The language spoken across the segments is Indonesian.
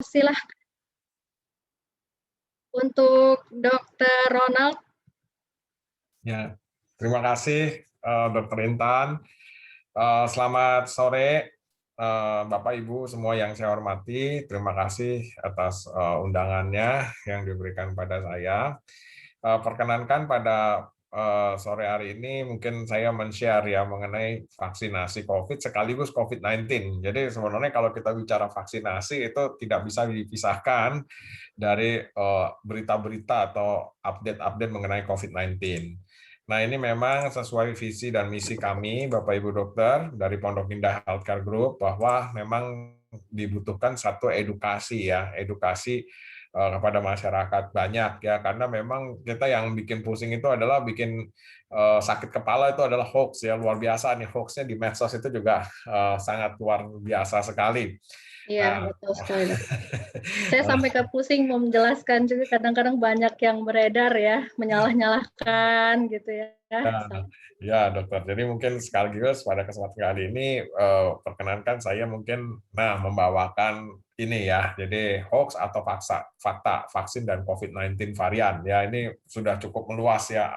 Silahkan untuk Dokter Ronald. Ya, terima kasih Dokter Intan. Selamat sore Bapak Ibu semua yang saya hormati. Terima kasih atas undangannya yang diberikan pada saya. Perkenankan pada sore hari ini mungkin saya men-share ya mengenai vaksinasi COVID sekaligus COVID-19. Jadi sebenarnya kalau kita bicara vaksinasi itu tidak bisa dipisahkan dari berita-berita atau update-update mengenai COVID-19. Nah, ini memang sesuai visi dan misi kami, Bapak Ibu Dokter, dari Pondok Indah Healthcare Group, bahwa memang dibutuhkan satu edukasi ya, edukasi kepada masyarakat banyak ya, karena memang kita yang bikin pusing itu adalah bikin sakit kepala itu adalah hoax ya, luar biasa nih hoaxnya di medsos itu juga sangat luar biasa sekali. Iya, Nah, betul sekali, Dok. Saya sampai ke pusing mau menjelaskan juga kadang-kadang banyak yang beredar ya, menyalah-nyalahkan gitu ya. nah, ya dokter. Jadi mungkin sekaligus pada kesempatan kali ini perkenankan saya mungkin membawakan ini ya. Jadi hoax atau fakta vaksin dan COVID-19 varian. Ya ini sudah cukup meluas ya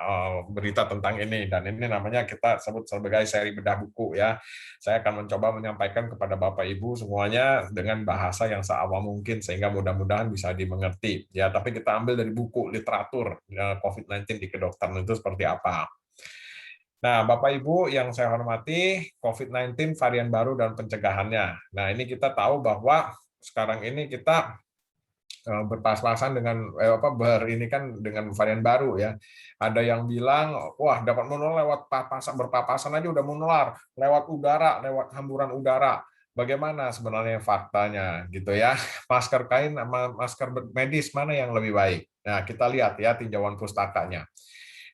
berita tentang ini dan ini namanya kita sebut sebagai seri bedah buku ya. Saya akan mencoba menyampaikan kepada Bapak Ibu semuanya dengan bahasa yang seawam mungkin sehingga mudah-mudahan bisa dimengerti. Ya, tapi kita ambil dari buku literatur COVID-19 di kedokteran itu seperti apa. Nah, Bapak Ibu yang saya hormati, COVID-19 varian baru dan pencegahannya. Nah, ini kita tahu bahwa sekarang ini kita berpas-pasan dengan ini kan dengan varian baru ya. Ada yang bilang, wah dapat menular lewat berpapasan aja udah menular, lewat udara, lewat hamburan udara. Bagaimana sebenarnya faktanya gitu ya? Masker kain sama masker medis mana yang lebih baik? Nah, kita lihat ya tinjauan pustakanya.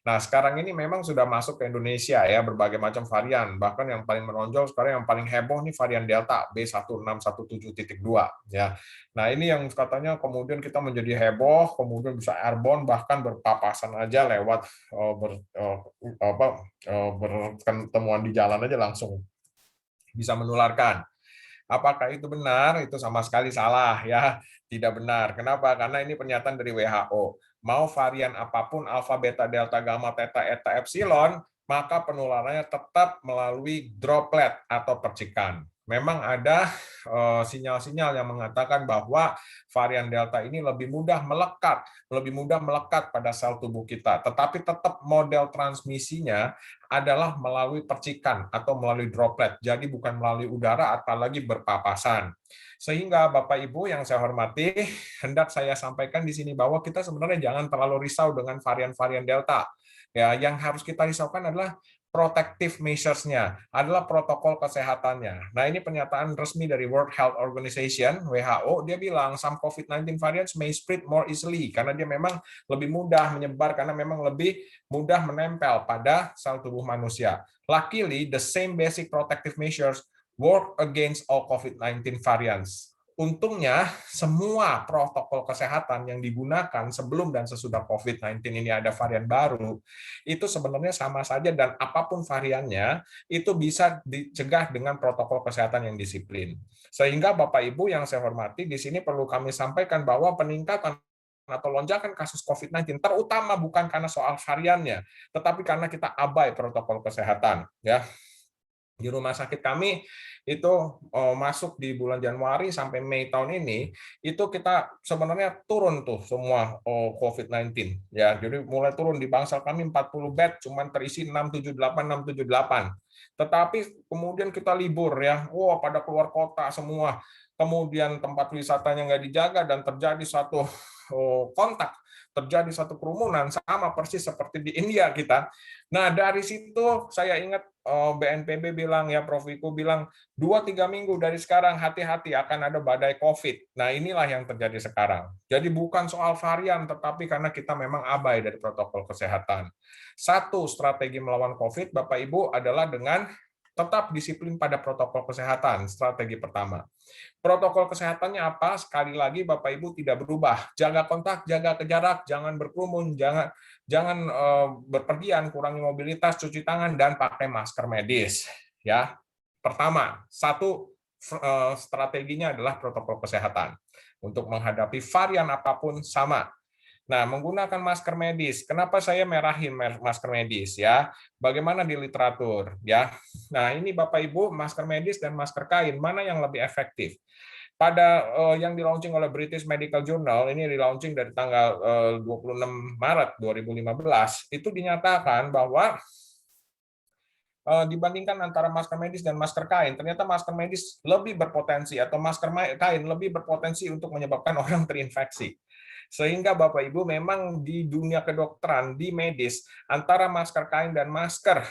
Nah, sekarang ini memang sudah masuk ke Indonesia ya berbagai macam varian. Bahkan yang paling menonjol sekarang yang paling heboh nih varian Delta B1617.2 ya. Nah, ini yang katanya kemudian kita menjadi heboh, kemudian bisa airborne bahkan berpapasan aja lewat berketemuan di jalan aja langsung bisa menularkan. Apakah itu benar? Itu sama sekali salah ya, tidak benar. Kenapa? Karena ini pernyataan dari WHO. Mau varian apapun alfa, beta, delta, gamma, theta, eta, epsilon, maka penularannya tetap melalui droplet atau percikan. Memang ada sinyal-sinyal yang mengatakan bahwa varian delta ini lebih mudah melekat pada sel tubuh kita. Tetapi tetap model transmisinya adalah melalui percikan atau melalui droplet, jadi bukan melalui udara apalagi berpapasan. Sehingga Bapak Ibu yang saya hormati, hendak saya sampaikan di sini bahwa kita sebenarnya jangan terlalu risau dengan varian-varian Delta. Ya, yang harus kita risaukan adalah protective measures-nya, adalah protokol kesehatannya. Nah, ini pernyataan resmi dari World Health Organization, WHO, dia bilang some COVID-19 variants may spread more easily, karena dia memang lebih mudah menyebar, karena memang lebih mudah menempel pada sel tubuh manusia. Luckily, the same basic protective measures work against all COVID-19 variants. Untungnya, semua protokol kesehatan yang digunakan sebelum dan sesudah COVID-19 ini ada varian baru, itu sebenarnya sama saja dan apapun variannya, itu bisa dicegah dengan protokol kesehatan yang disiplin. Sehingga Bapak Ibu yang saya hormati, di sini perlu kami sampaikan bahwa peningkatan atau lonjakan kasus COVID-19 terutama bukan karena soal variannya, tetapi karena kita abai protokol kesehatan. Ya, di rumah sakit kami itu masuk di bulan Januari sampai Mei tahun ini itu kita sebenarnya turun tuh semua COVID-19 ya. Jadi mulai turun di bangsal kami 40 bed cuman terisi 678. Tetapi kemudian kita libur ya. Wah, pada keluar kota semua. Kemudian tempat wisatanya nggak dijaga dan terjadi satu kontak, terjadi satu kerumunan sama persis seperti di India kita. Nah, dari situ saya ingat BNPB bilang ya, Prof. Wiku bilang 2-3 minggu dari sekarang hati-hati akan ada badai COVID. Nah, inilah yang terjadi sekarang. Jadi bukan soal varian, tetapi karena kita memang abai dari protokol kesehatan. Satu strategi melawan COVID, Bapak Ibu, adalah dengan tetap disiplin pada protokol kesehatan, strategi pertama. Protokol kesehatannya apa? Sekali lagi Bapak Ibu tidak berubah. Jaga kontak, jaga jarak, jangan berkerumun, jangan berpergian, kurangi mobilitas, cuci tangan dan pakai masker medis. Ya. Pertama, satu strateginya adalah protokol kesehatan. untuk menghadapi varian apapun sama. Nah, menggunakan masker medis. Kenapa saya merahin masker medis ya? Bagaimana di literatur ya? Nah, ini Bapak Ibu, masker medis dan masker kain mana yang lebih efektif? Pada yang di-launching oleh British Medical Journal, ini di-launching dari tanggal 26 Maret 2015, itu dinyatakan bahwa dibandingkan antara masker medis dan masker kain, ternyata masker medis lebih berpotensi atau masker kain lebih berpotensi untuk menyebabkan orang terinfeksi. Sehingga Bapak Ibu memang di dunia kedokteran, di medis, antara masker kain dan masker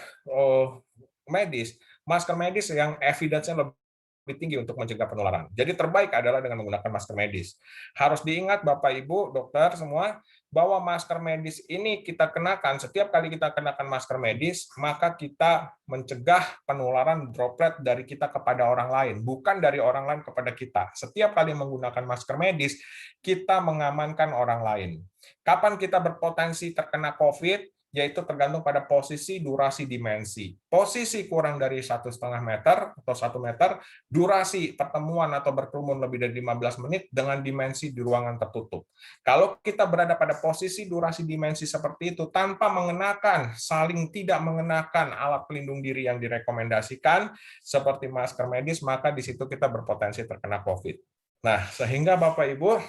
masker medis yang evidence-nya lebih tinggi untuk mencegah penularan. Jadi terbaik adalah dengan menggunakan masker medis. Harus diingat Bapak Ibu, dokter semua, bahwa masker medis ini kita kenakan, setiap kali kita kenakan masker medis, maka kita mencegah penularan droplet dari kita kepada orang lain, bukan dari orang lain kepada kita. Setiap kali menggunakan masker medis, kita mengamankan orang lain. Kapan kita berpotensi terkena COVID? Yaitu tergantung pada posisi, durasi, dimensi. Posisi kurang dari 1,5 meter atau 1 meter, durasi pertemuan atau berkerumun lebih dari 15 menit dengan dimensi di ruangan tertutup. Kalau kita berada pada posisi, durasi, dimensi seperti itu tanpa mengenakan, saling tidak mengenakan alat pelindung diri yang direkomendasikan seperti masker medis, maka di situ kita berpotensi terkena COVID. Nah, sehingga Bapak Ibu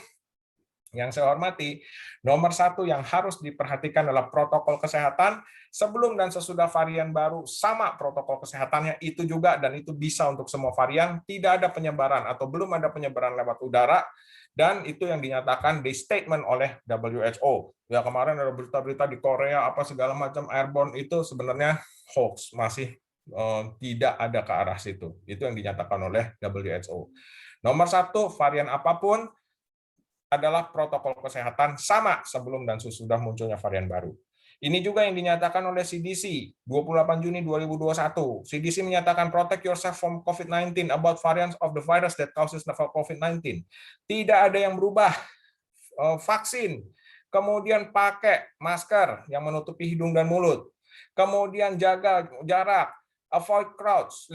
yang saya hormati, nomor satu yang harus diperhatikan adalah protokol kesehatan sebelum dan sesudah varian baru, sama protokol kesehatannya itu juga, dan itu bisa untuk semua varian, tidak ada penyebaran atau belum ada penyebaran lewat udara, dan itu yang dinyatakan di statement oleh WHO. Ya, kemarin ada berita-berita di Korea apa segala macam airborne, itu sebenarnya hoax, masih tidak ada ke arah situ. Itu yang dinyatakan oleh WHO. Nomor satu, varian apapun adalah protokol kesehatan sama sebelum dan sesudah munculnya varian baru. Ini juga yang dinyatakan oleh CDC 28 Juni 2021. CDC menyatakan protect yourself from COVID-19 about variants of the virus that causes novel COVID-19. Tidak ada yang berubah. Vaksin, kemudian pakai masker yang menutupi hidung dan mulut, kemudian jaga jarak, avoid crowds,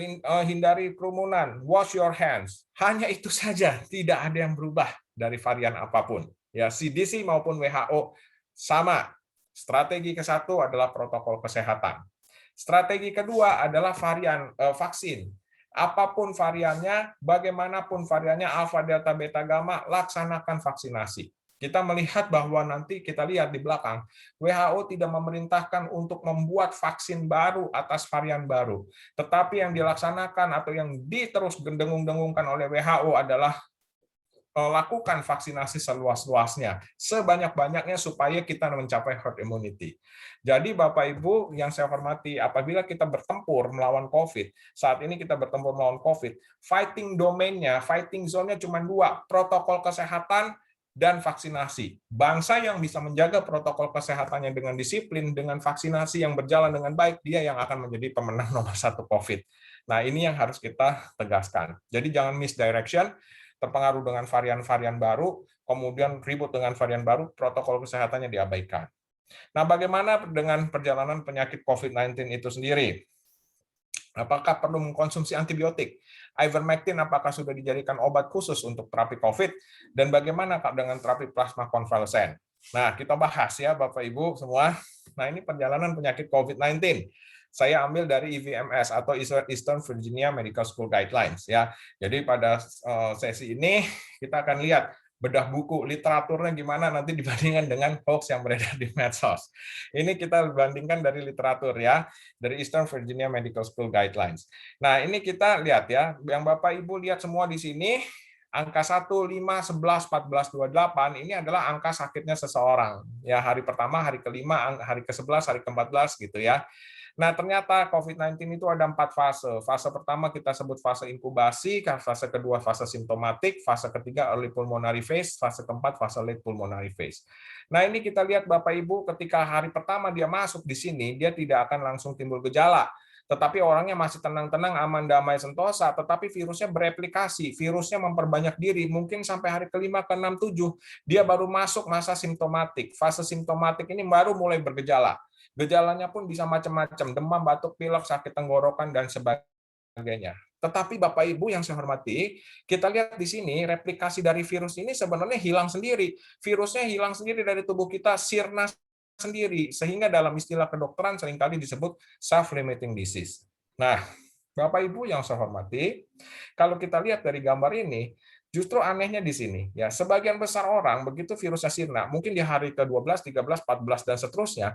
hindari kerumunan, wash your hands. Hanya itu saja, tidak ada yang berubah dari varian apapun. Ya, CDC maupun WHO sama. Strategi ke-1 adalah protokol kesehatan. Strategi kedua adalah varian vaksin. Apapun variannya, bagaimanapun variannya, alfa, delta, beta, gamma, laksanakan vaksinasi. Kita melihat bahwa nanti kita lihat di belakang, WHO tidak memerintahkan untuk membuat vaksin baru atas varian baru. Tetapi yang dilaksanakan atau yang diterus dengung-dengungkan oleh WHO adalah lakukan vaksinasi seluas-luasnya, sebanyak-banyaknya supaya kita mencapai herd immunity. Jadi Bapak Ibu yang saya hormati, apabila kita bertempur melawan COVID, saat ini kita bertempur melawan COVID, fighting domain-nya, fighting zone-nya cuma 2, protokol kesehatan dan vaksinasi. Bangsa yang bisa menjaga protokol kesehatannya dengan disiplin, dengan vaksinasi yang berjalan dengan baik, dia yang akan menjadi pemenang nomor 1 COVID. Nah, ini yang harus kita tegaskan. Jadi jangan misdirection, terpengaruh dengan varian-varian baru, kemudian ribut dengan varian baru, protokol kesehatannya diabaikan. Nah, bagaimana dengan perjalanan penyakit COVID-19 itu sendiri? Apakah perlu mengkonsumsi antibiotik? Ivermectin apakah sudah dijadikan obat khusus untuk terapi COVID? Dan bagaimana dengan terapi plasma konvalesen? Nah, kita bahas ya Bapak Ibu semua. Nah, ini perjalanan penyakit COVID-19. Saya ambil dari EVMS atau Eastern Virginia Medical School Guidelines ya. Jadi pada sesi ini kita akan lihat bedah buku literaturnya gimana nanti dibandingkan dengan hoax yang beredar di medsos. Ini kita bandingkan dari literatur ya, dari Eastern Virginia Medical School Guidelines. Nah, ini kita lihat ya, yang Bapak Ibu lihat semua di sini, angka 1, 5, 11, 14, 28 ini adalah angka sakitnya seseorang. Ya, hari pertama, hari kelima, hari ke-11, hari ke-14 gitu ya. Nah, ternyata COVID-19 itu ada 4 fase. Fase pertama kita sebut fase inkubasi, fase kedua fase simptomatik, fase ketiga early pulmonary phase, fase keempat fase late pulmonary phase. Nah, ini kita lihat Bapak Ibu, ketika hari pertama dia masuk di sini, dia tidak akan langsung timbul gejala. Tetapi orangnya masih tenang-tenang, aman, damai, sentosa, tetapi virusnya bereplikasi, virusnya memperbanyak diri, mungkin sampai hari kelima, ke-6, 7, dia baru masuk masa simptomatik. Fase simptomatik ini baru mulai bergejala. Gejalanya pun bisa macam-macam, demam, batuk, pilek, sakit tenggorokan, dan sebagainya. Tetapi Bapak Ibu yang saya hormati, kita lihat di sini replikasi dari virus ini sebenarnya hilang sendiri. Virusnya hilang sendiri dari tubuh kita, sirna sendiri, sehingga dalam istilah kedokteran seringkali disebut self-limiting disease. Nah, Bapak Ibu yang saya hormati, kalau kita lihat dari gambar ini, justru anehnya di sini, ya sebagian besar orang begitu virusnya sirna, mungkin di hari ke-12, 13, 14 dan seterusnya,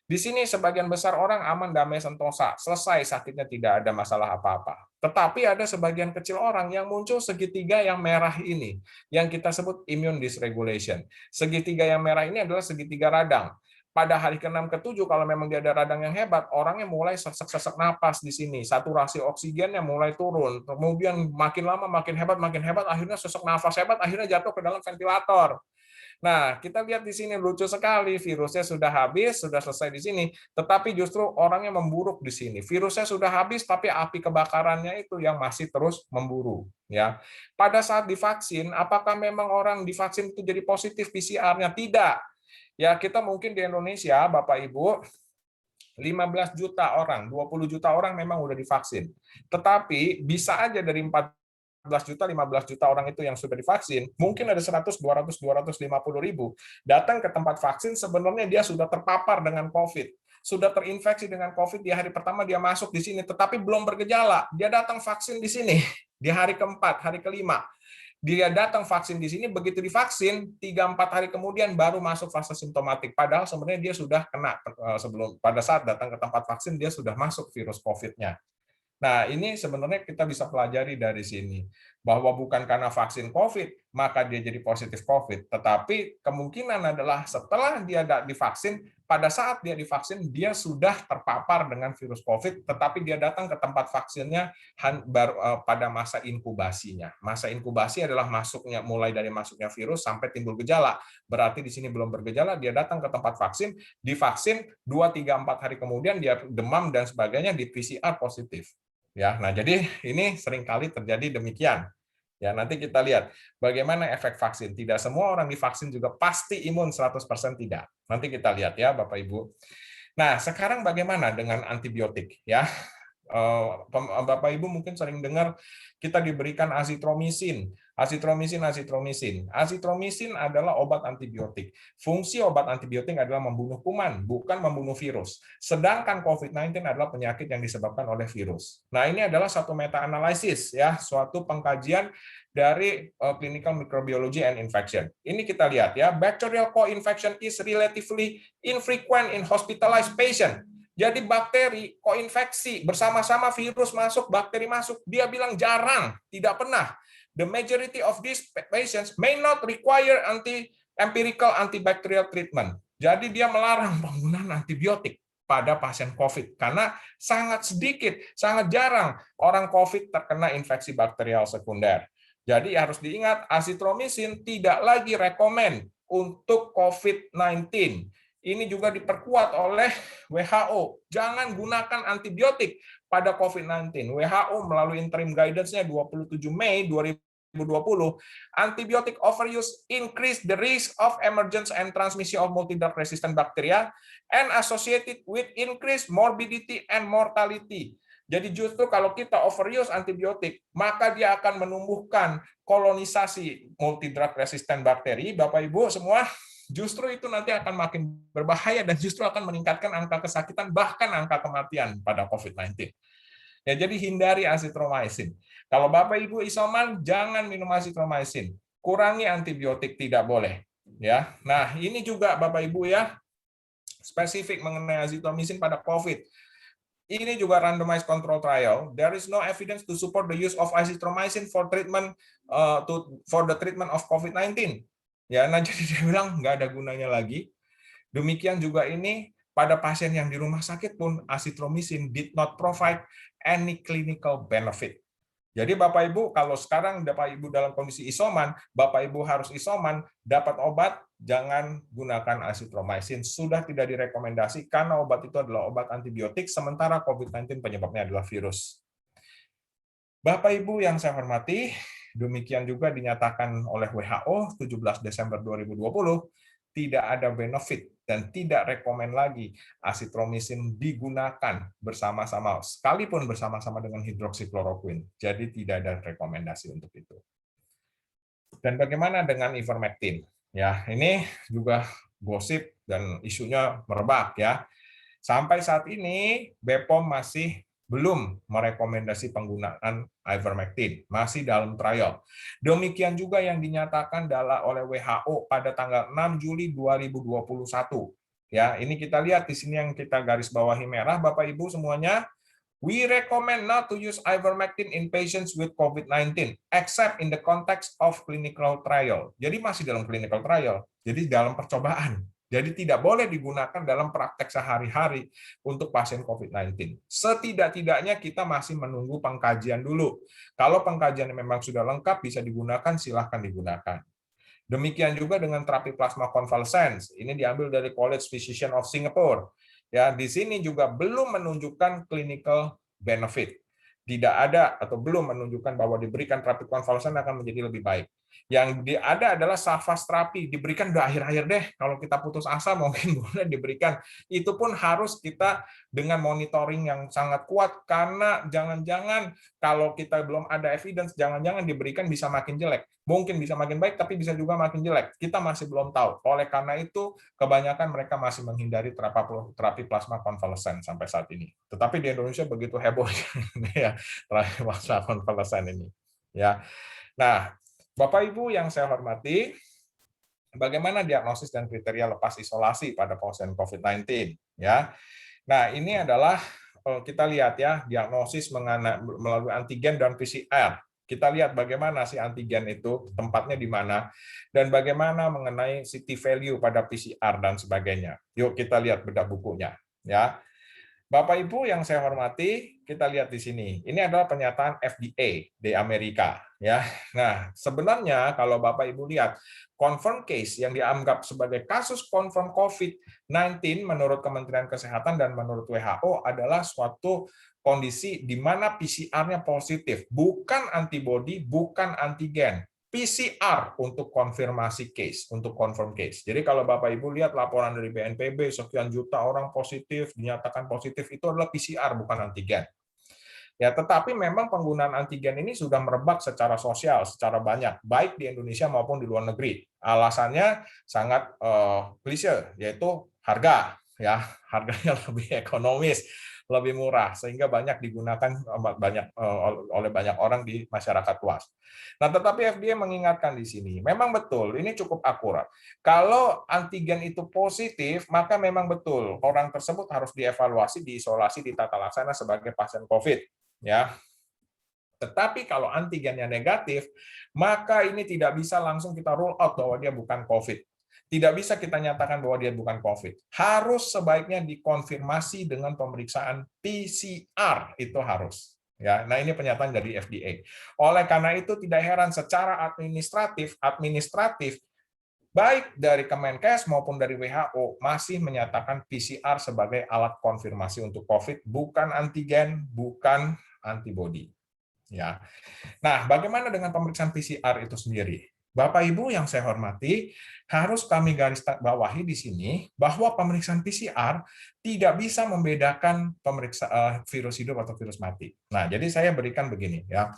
di sini sebagian besar orang aman, damai, sentosa, selesai sakitnya, tidak ada masalah apa-apa. Tetapi ada sebagian kecil orang yang muncul segitiga yang merah ini, yang kita sebut immune dysregulation. Segitiga yang merah ini adalah segitiga radang. Pada hari ke-6 ke-7 kalau memang dia ada radang yang hebat, orangnya mulai sesek-sesek napas di sini, saturasi oksigennya mulai turun. Kemudian makin lama makin hebat, akhirnya sesek nafas hebat, akhirnya jatuh ke dalam ventilator. Nah, kita lihat di sini lucu sekali, virusnya sudah habis, sudah selesai di sini, tetapi justru orangnya memburuk di sini. Virusnya sudah habis, tapi api kebakarannya itu yang masih terus memburu. Ya, pada saat divaksin, apakah memang orang divaksin itu jadi positif PCR-nya? Tidak. Ya, kita mungkin di Indonesia, Bapak Ibu, 15 juta orang, 20 juta orang memang udah divaksin. Tetapi bisa aja dari 14 juta, 15 juta orang itu yang sudah divaksin, mungkin ada 100, 200, 250 ribu datang ke tempat vaksin, sebenarnya dia sudah terpapar dengan COVID, sudah terinfeksi dengan COVID di hari pertama dia masuk di sini, tetapi belum bergejala. Dia datang vaksin di sini di hari keempat, hari kelima. Dia datang vaksin di sini, begitu divaksin 3-4 hari kemudian baru masuk fase simptomatik. Padahal sebenarnya dia sudah kena sebelum, pada saat datang ke tempat vaksin dia sudah masuk virus COVID-nya. Nah, ini sebenarnya kita bisa pelajari dari sini, bahwa bukan karena vaksin COVID, maka dia jadi positif COVID, tetapi kemungkinan adalah setelah dia divaksin, pada saat dia divaksin, dia sudah terpapar dengan virus COVID, tetapi dia datang ke tempat vaksinnya pada masa inkubasinya. Masa inkubasi adalah mulai dari masuknya virus sampai timbul gejala. Berarti di sini belum bergejala, dia datang ke tempat vaksin, divaksin, 2-3-4 hari kemudian dia demam dan sebagainya, di PCR positif. Ya, nah jadi ini seringkali terjadi demikian. Ya, nanti kita lihat bagaimana efek vaksin. Tidak semua orang divaksin juga pasti imun 100% tidak. Nanti kita lihat ya, Bapak Ibu. Nah, sekarang bagaimana dengan antibiotik ya? Bapak Ibu mungkin sering dengar kita diberikan azitromisin. Azitromisin adalah obat antibiotik. Fungsi obat antibiotik adalah membunuh kuman, bukan membunuh virus. Sedangkan COVID-19 adalah penyakit yang disebabkan oleh virus. Nah, ini adalah satu meta-analisis ya, suatu pengkajian dari Clinical Microbiology and Infection. Ini kita lihat ya, bacterial co-infection is relatively infrequent in hospitalized patient. Jadi bakteri koinfeksi bersama-sama, virus masuk, bakteri masuk, dia bilang jarang, tidak pernah. The majority of these patients may not require empirical antibacterial treatment. Jadi dia melarang penggunaan antibiotik pada pasien COVID karena sangat sedikit, sangat jarang orang COVID terkena infeksi bakterial sekunder. Jadi harus diingat, azitromisin tidak lagi rekomen untuk COVID-19. Ini juga diperkuat oleh WHO. Jangan gunakan antibiotik pada COVID-19. WHO melalui interim guidance-nya 27 Mei 2020, antibiotic overuse increase the risk of emergence and transmission of multidrug resistant bacteria and associated with increased morbidity and mortality. Jadi justru kalau kita overuse antibiotik, maka dia akan menumbuhkan kolonisasi multidrug resistant bakteri. Bapak Ibu semua, justru itu nanti akan makin berbahaya dan justru akan meningkatkan angka kesakitan, bahkan angka kematian pada COVID-19. Ya, jadi hindari azitromycin. Kalau Bapak Ibu isoman, jangan minum azitromycin. Kurangi antibiotik, tidak boleh. Ya, nah ini juga Bapak Ibu ya, spesifik mengenai azitromycin pada COVID. Ini juga randomized control trial. There is no evidence to support the use of azithromycin for the treatment of COVID-19. Ya, nah jadi dia bilang nggak ada gunanya lagi. Demikian juga ini pada pasien yang di rumah sakit pun azithromycin did not provide any clinical benefit. Jadi Bapak Ibu, kalau sekarang Bapak Ibu dalam kondisi isoman, Bapak Ibu harus isoman, dapat obat, jangan gunakan azitromycin. Sudah tidak direkomendasi karena obat itu adalah obat antibiotik, sementara COVID-19 penyebabnya adalah virus. Bapak Ibu yang saya hormati, demikian juga dinyatakan oleh WHO 17 Desember 2020, tidak ada benefit dan tidak rekomen lagi asitromisin digunakan bersama-sama, sekalipun bersama-sama dengan hidroksikloroquine. Jadi tidak ada rekomendasi untuk itu. Dan bagaimana dengan ivermectin? Ya, ini juga gosip dan isunya merebak ya. Sampai saat ini BPOM masih belum merekomendasi penggunaan ivermectin, masih dalam trial. Demikian juga yang dinyatakan oleh WHO pada tanggal 6 Juli 2021. Ya, ini kita lihat di sini yang kita garis bawahi merah, Bapak Ibu semuanya. We recommend not to use ivermectin in patients with COVID-19, except in the context of clinical trial. Jadi masih dalam clinical trial, jadi dalam percobaan. Jadi tidak boleh digunakan dalam praktek sehari-hari untuk pasien COVID-19. Setidak-tidaknya kita masih menunggu pengkajian dulu. Kalau pengkajian memang sudah lengkap, bisa digunakan, silahkan digunakan. Demikian juga dengan terapi plasma convalescence. Ini diambil dari College Physician of Singapore. Ya, di sini juga belum menunjukkan clinical benefit. Tidak ada atau belum menunjukkan bahwa diberikan terapi konvalesen akan menjadi lebih baik. Yang ada adalah surface terapi, diberikan di akhir-akhir deh. Kalau kita putus asa mungkin boleh diberikan. Itu pun harus kita dengan monitoring yang sangat kuat, karena jangan-jangan kalau kita belum ada evidence, jangan-jangan diberikan bisa makin jelek. Mungkin bisa makin baik, tapi bisa juga makin jelek. Kita masih belum tahu. Oleh karena itu, kebanyakan mereka masih menghindari terapi plasma konvalesen sampai saat ini. Tetapi di Indonesia begitu heboh ya, terapi plasma konvalesen ini. Ya. Nah, Bapak Ibu yang saya hormati, bagaimana diagnosis dan kriteria lepas isolasi pada pasien COVID-19? Ya. Nah, ini adalah kita lihat ya, diagnosis melalui antigen dan PCR. Kita lihat bagaimana si antigen itu, tempatnya di mana, dan bagaimana mengenai city value pada PCR dan sebagainya. Yuk kita lihat bedah bukunya. Ya, Bapak Ibu yang saya hormati, kita lihat di sini. Ini adalah pernyataan FDA di Amerika. Ya, nah sebenarnya kalau Bapak Ibu lihat, confirm case yang dianggap sebagai kasus confirm COVID-19 menurut Kementerian Kesehatan dan menurut WHO adalah suatu kondisi di mana PCR-nya positif, bukan antibody, bukan antigen. PCR untuk konfirmasi case, untuk confirm case. Jadi kalau Bapak Ibu lihat laporan dari BNPB, sekian juta orang positif, dinyatakan positif, itu adalah PCR, bukan antigen. Ya, tetapi memang penggunaan antigen ini sudah merebak secara sosial, secara banyak, baik di Indonesia maupun di luar negeri. Alasannya sangat klise, yaitu harga. Ya, harganya lebih ekonomis, lebih murah, sehingga banyak digunakan oleh banyak orang di masyarakat luas. Nah, tetapi FDA mengingatkan di sini, memang betul, ini cukup akurat. Kalau antigen itu positif, maka memang betul orang tersebut harus dievaluasi, diisolasi, ditata laksana sebagai pasien COVID. Ya, tetapi kalau antigennya negatif, maka ini tidak bisa langsung kita rule out bahwa dia bukan COVID. Tidak bisa kita nyatakan bahwa dia bukan COVID. Harus sebaiknya dikonfirmasi dengan pemeriksaan PCR, itu harus. Ya, nah ini pernyataan dari FDA. Oleh karena itu tidak heran secara administratif baik dari Kemenkes maupun dari WHO masih menyatakan PCR sebagai alat konfirmasi untuk COVID, bukan antigen, bukan antibody. Ya. Nah, bagaimana dengan pemeriksaan PCR itu sendiri? Bapak Ibu yang saya hormati, harus kami garis bawahi di sini bahwa pemeriksaan PCR tidak bisa membedakan virus hidup atau virus mati. Nah, jadi saya berikan begini ya.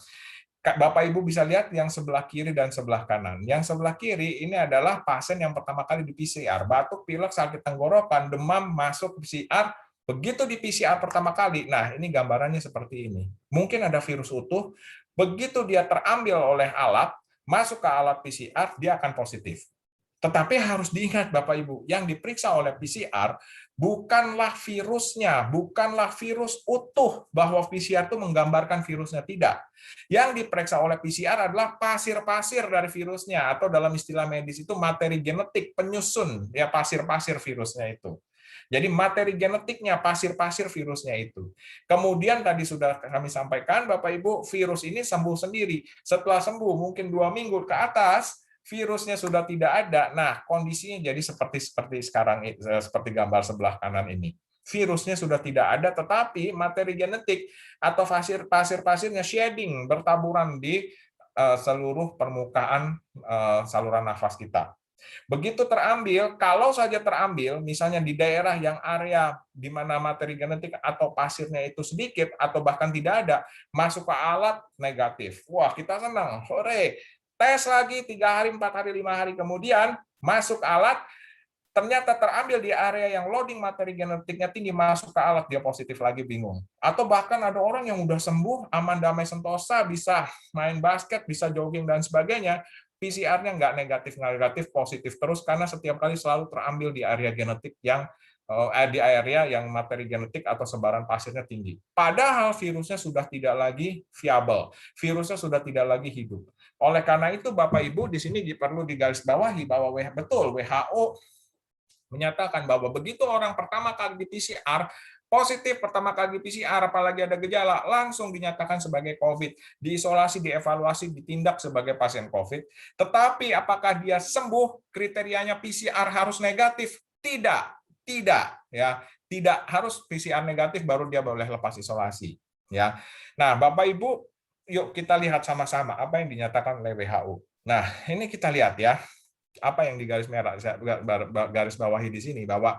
Bapak Ibu bisa lihat yang sebelah kiri dan sebelah kanan. Yang sebelah kiri ini adalah pasien yang pertama kali di PCR, batuk, pilek, sakit tenggorokan, demam, masuk PCR. Begitu di PCR pertama kali, nah ini gambarannya seperti ini. Mungkin ada virus utuh, begitu dia terambil oleh alat, masuk ke alat PCR, dia akan positif. Tetapi harus diingat Bapak Ibu, yang diperiksa oleh PCR bukanlah virusnya, bukanlah virus utuh, bahwa PCR itu menggambarkan virusnya, tidak. Yang diperiksa oleh PCR adalah pasir-pasir dari virusnya, atau dalam istilah medis itu materi genetik, penyusun ya pasir-pasir virusnya itu. Jadi materi genetiknya, pasir-pasir virusnya itu. Kemudian tadi sudah kami sampaikan, Bapak Ibu, virus ini sembuh sendiri. Setelah sembuh, mungkin 2 minggu ke atas, virusnya sudah tidak ada. Nah, kondisinya jadi seperti sekarang, seperti gambar sebelah kanan ini. Virusnya sudah tidak ada, tetapi materi genetik atau pasir-pasirnya shedding, bertaburan di seluruh permukaan saluran nafas kita. Begitu terambil, kalau saja terambil, misalnya di daerah yang area di mana materi genetik atau pasirnya itu sedikit atau bahkan tidak ada, masuk ke alat negatif. Wah, kita senang, hore. Tes lagi 3 hari, 4 hari, 5 hari kemudian, masuk alat, ternyata terambil di area yang loading materi genetiknya tinggi, masuk ke alat, dia positif lagi, bingung. Atau bahkan ada orang yang udah sembuh, aman damai sentosa, bisa main basket, bisa jogging dan sebagainya, PCR-nya nggak negatif, positif terus, karena setiap kali selalu terambil di area genetik yang di area yang materi genetik atau sebaran pasirnya tinggi. Padahal virusnya sudah tidak lagi viabel, virusnya sudah tidak lagi hidup. Oleh karena itu, Bapak Ibu, di sini perlu digarisbawahi bahwa betul WHO menyatakan bahwa begitu orang pertama kali di PCR, positif pertama kali di PCR, apalagi ada gejala, langsung dinyatakan sebagai COVID, diisolasi, dievaluasi, ditindak sebagai pasien COVID. Tetapi apakah dia sembuh, kriterianya PCR harus negatif? Tidak, ya, tidak harus PCR negatif baru dia boleh lepas isolasi. Ya, nah Bapak Ibu, yuk kita lihat sama-sama apa yang dinyatakan oleh WHO. Nah, ini kita lihat ya. Apa yang di garis merah, saya garis bawahi di sini, bahwa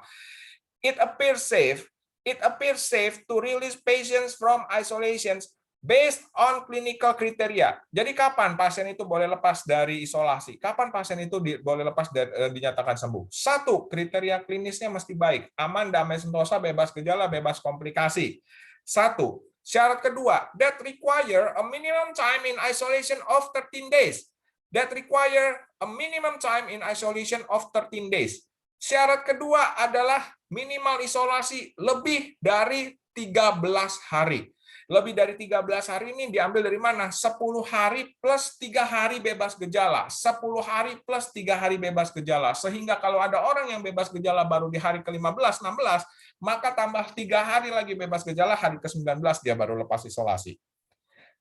it appears safe to release patients from isolations based on clinical criteria. Jadi kapan pasien itu boleh lepas dari isolasi? Kapan pasien itu boleh lepas dinyatakan sembuh? 1, kriteria klinisnya mesti baik, aman, damai sentosa, bebas gejala, bebas komplikasi. 1. Syarat kedua, that require a minimum time in isolation of 13 days. That require a minimum time in isolation of 13 days. Syarat kedua adalah minimal isolasi lebih dari 13 hari. Lebih dari 13 hari ini diambil dari mana? 10 hari plus 3 hari bebas gejala. 10 hari plus 3 hari bebas gejala. Sehingga kalau ada orang yang bebas gejala baru di hari ke-15, 16, maka tambah 3 hari lagi bebas gejala, hari ke-19 dia baru lepas isolasi.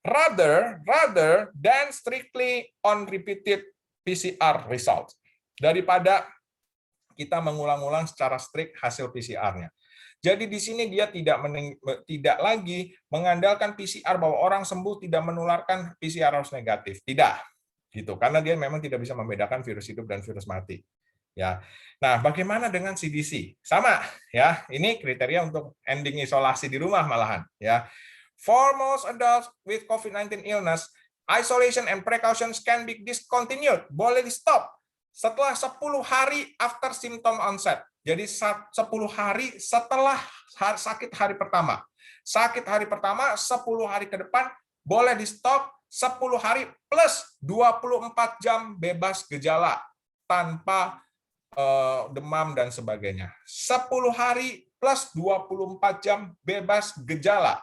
Rather than strictly on repeated PCR result. Daripada kita mengulang-ulang secara strict hasil PCR-nya. Jadi di sini dia tidak lagi mengandalkan PCR bahwa orang sembuh tidak menularkan PCR harus negatif. Tidak. Gitu. Karena dia memang tidak bisa membedakan virus hidup dan virus mati. Ya. Nah, bagaimana dengan CDC? Sama, ya. Ini kriteria untuk ending isolasi di rumah malahan, ya. For most adults with COVID-19 illness, isolation and precautions can be discontinued, boleh di-stop setelah 10 hari after symptom onset. Jadi 10 hari setelah sakit hari pertama. Sakit hari pertama, 10 hari ke depan boleh di-stop 10 hari plus 24 jam bebas gejala tanpa demam dan sebagainya. 10 hari plus 24 jam bebas gejala.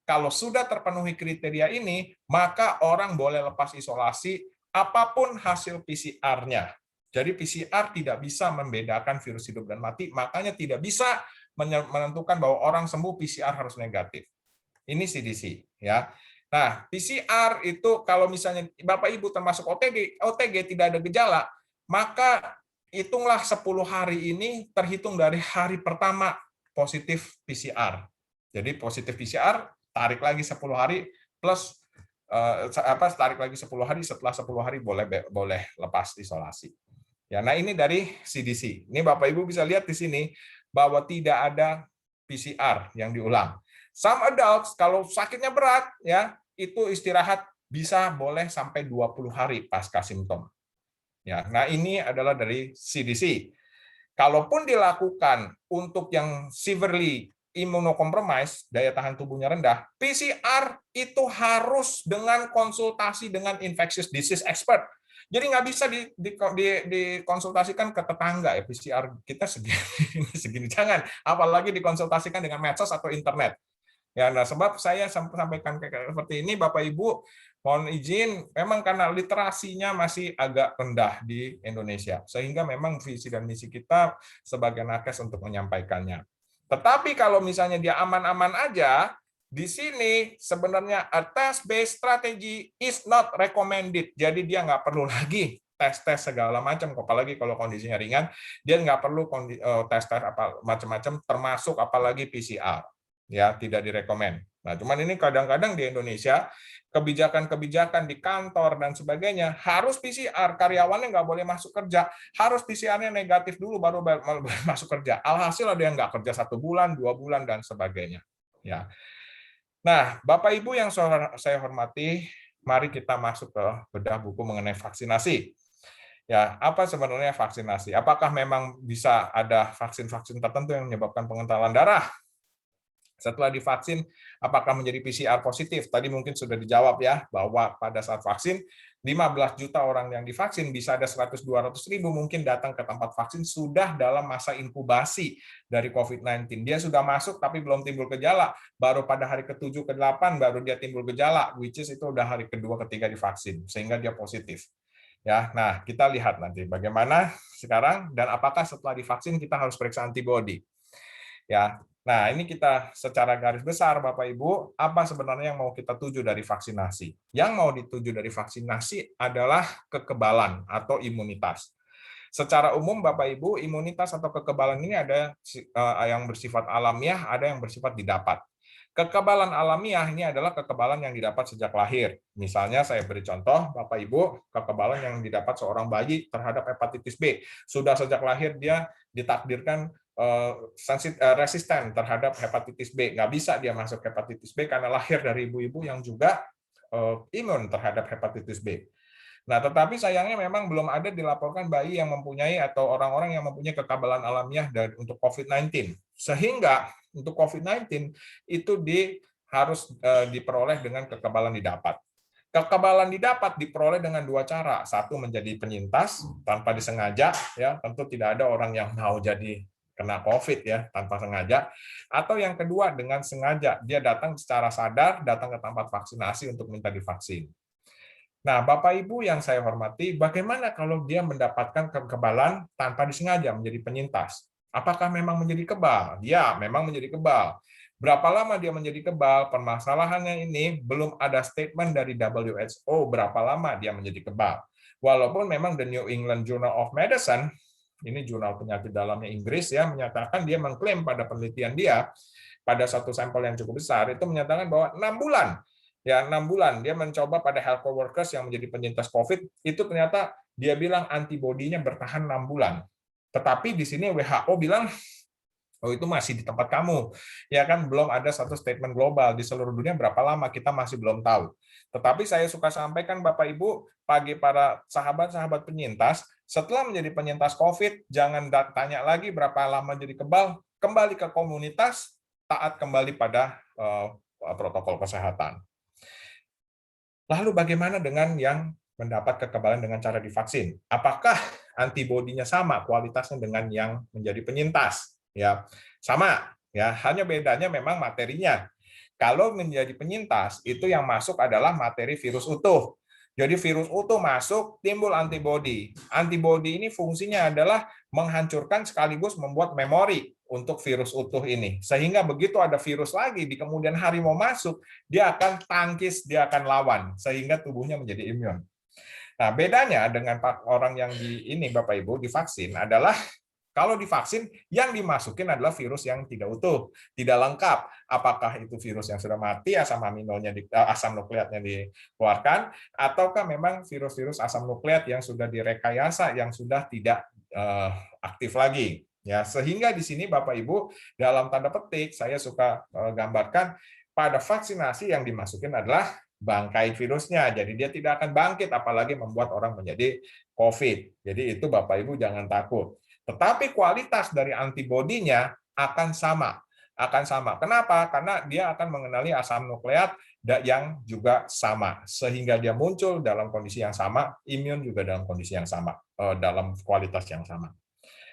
Kalau sudah terpenuhi kriteria ini, maka orang boleh lepas isolasi apapun hasil PCR-nya. Jadi PCR tidak bisa membedakan virus hidup dan mati, makanya tidak bisa menentukan bahwa orang sembuh PCR harus negatif. Ini CDC, ya. Nah, PCR itu kalau misalnya Bapak Ibu termasuk OTG tidak ada gejala, maka hitunglah 10 hari ini terhitung dari hari pertama positif PCR. Jadi positif PCR tarik lagi 10 hari plus tarik lagi 10 hari, setelah 10 hari boleh lepas isolasi. Ya, nah ini dari CDC. Ini Bapak Ibu bisa lihat di sini bahwa tidak ada PCR yang diulang. Some adults kalau sakitnya berat ya, itu istirahat bisa boleh sampai 20 hari pasca simptom. Ya, nah ini adalah dari CDC. Kalaupun dilakukan untuk yang severely immunocompromised, daya tahan tubuhnya rendah, PCR itu harus dengan konsultasi dengan infectious disease expert. Jadi nggak bisa dikonsultasikan ke tetangga ya, PCR kita segini jangan, apalagi dikonsultasikan dengan medsos atau internet. Ya, nah sebab saya sampaikan seperti ini, Bapak Ibu, mohon izin, memang karena literasinya masih agak rendah di Indonesia, sehingga memang visi dan misi kita sebagai nakes untuk menyampaikannya. Tetapi kalau misalnya dia aman-aman aja, di sini sebenarnya a test-based strategy is not recommended. Jadi dia nggak perlu lagi tes-tes segala macam, apalagi kalau kondisinya ringan, dia nggak perlu tes-tes apa macam-macam, termasuk apalagi PCR. Ya, tidak direkomend. Nah, cuman ini kadang-kadang di Indonesia kebijakan-kebijakan di kantor dan sebagainya harus PCR, karyawannya nggak boleh masuk kerja, harus PCR-nya negatif dulu baru masuk kerja. Alhasil ada yang nggak kerja 1 bulan, 2 bulan dan sebagainya. Ya. Nah, Bapak Ibu yang saya hormati, mari kita masuk ke bedah buku mengenai vaksinasi. Ya, apa sebenarnya vaksinasi? Apakah memang bisa ada vaksin-vaksin tertentu yang menyebabkan pengentalan darah? Setelah divaksin, apakah menjadi PCR positif? Tadi mungkin sudah dijawab ya, bahwa pada saat vaksin, 15 juta orang yang divaksin, bisa ada 100-200 ribu mungkin datang ke tempat vaksin sudah dalam masa inkubasi dari COVID-19. Dia sudah masuk tapi belum timbul gejala. Baru pada hari ke-7, ke-8 baru dia timbul gejala, which is itu udah hari kedua, ketiga divaksin, sehingga dia positif. Ya, nah kita lihat nanti bagaimana sekarang dan apakah setelah divaksin kita harus periksa antibodi. Ya, nah ini kita secara garis besar Bapak Ibu, apa sebenarnya yang mau kita tuju dari vaksinasi? Yang mau dituju dari vaksinasi adalah kekebalan atau imunitas. Secara umum Bapak Ibu, imunitas atau kekebalan ini ada yang bersifat alamiah, ada yang bersifat didapat. Kekebalan alamiah ini adalah kekebalan yang didapat sejak lahir. Misalnya saya beri contoh, Bapak Ibu, kekebalan yang didapat seorang bayi terhadap hepatitis B. Sudah sejak lahir dia ditakdirkan resisten terhadap hepatitis B. Nggak bisa dia masuk hepatitis B karena lahir dari ibu-ibu yang juga imun terhadap hepatitis B. Nah, tetapi sayangnya memang belum ada dilaporkan bayi yang mempunyai atau orang-orang yang mempunyai kekebalan alamiah untuk COVID-19. Sehingga untuk COVID-19 itu harus diperoleh dengan kekebalan didapat. Kekebalan didapat diperoleh dengan 2 cara. Satu, menjadi penyintas tanpa disengaja, ya tentu tidak ada orang yang mau jadi kena COVID ya tanpa sengaja. Atau yang kedua dengan sengaja, dia datang secara sadar, datang ke tempat vaksinasi untuk minta divaksin. Nah, Bapak Ibu yang saya hormati, bagaimana kalau dia mendapatkan kekebalan tanpa disengaja menjadi penyintas? Apakah memang menjadi kebal? Ya, memang menjadi kebal. Berapa lama dia menjadi kebal? Permasalahannya ini belum ada statement dari WHO berapa lama dia menjadi kebal. Walaupun memang The New England Journal of Medicine, ini jurnal penyakit dalamnya Inggris ya, menyatakan dia mengklaim pada penelitian dia, pada satu sampel yang cukup besar, itu menyatakan bahwa 6 bulan. Ya, 6 bulan dia mencoba pada healthcare workers yang menjadi penyintas COVID, itu ternyata dia bilang antibodinya bertahan 6 bulan. Tetapi di sini WHO bilang, oh itu masih di tempat kamu. Ya kan, belum ada satu statement global di seluruh dunia berapa lama kita masih belum tahu. Tetapi saya suka sampaikan Bapak Ibu, bagi para sahabat-sahabat penyintas, setelah menjadi penyintas COVID, jangan tanya lagi berapa lama jadi kebal, kembali ke komunitas, taat kembali pada protokol kesehatan. Lalu bagaimana dengan yang mendapat kekebalan dengan cara divaksin? Apakah antibodinya sama kualitasnya dengan yang menjadi penyintas? Ya, sama. Ya, hanya bedanya memang materinya. Kalau menjadi penyintas, itu yang masuk adalah materi virus utuh. Jadi virus utuh masuk, timbul antibodi. Antibodi ini fungsinya adalah menghancurkan sekaligus membuat memori untuk virus utuh ini. Sehingga begitu ada virus lagi di kemudian hari mau masuk, dia akan tangkis, dia akan lawan. Sehingga tubuhnya menjadi imun. Nah, bedanya dengan orang yang Bapak Ibu, divaksin adalah kalau divaksin, yang dimasukin adalah virus yang tidak utuh, tidak lengkap. Apakah itu virus yang sudah mati, asam nukleatnya dikeluarkan, ataukah memang virus-virus asam nukleat yang sudah direkayasa, yang sudah tidak aktif lagi. Ya, sehingga di sini Bapak Ibu, dalam tanda petik, saya suka gambarkan pada vaksinasi yang dimasukin adalah bangkai virusnya. Jadi dia tidak akan bangkit, apalagi membuat orang menjadi COVID. Jadi itu Bapak Ibu jangan takut. Tetapi kualitas dari antibodinya akan sama. Kenapa? Karena dia akan mengenali asam nukleat yang juga sama. Sehingga dia muncul dalam kondisi yang sama, imun juga dalam kondisi yang sama, dalam kualitas yang sama.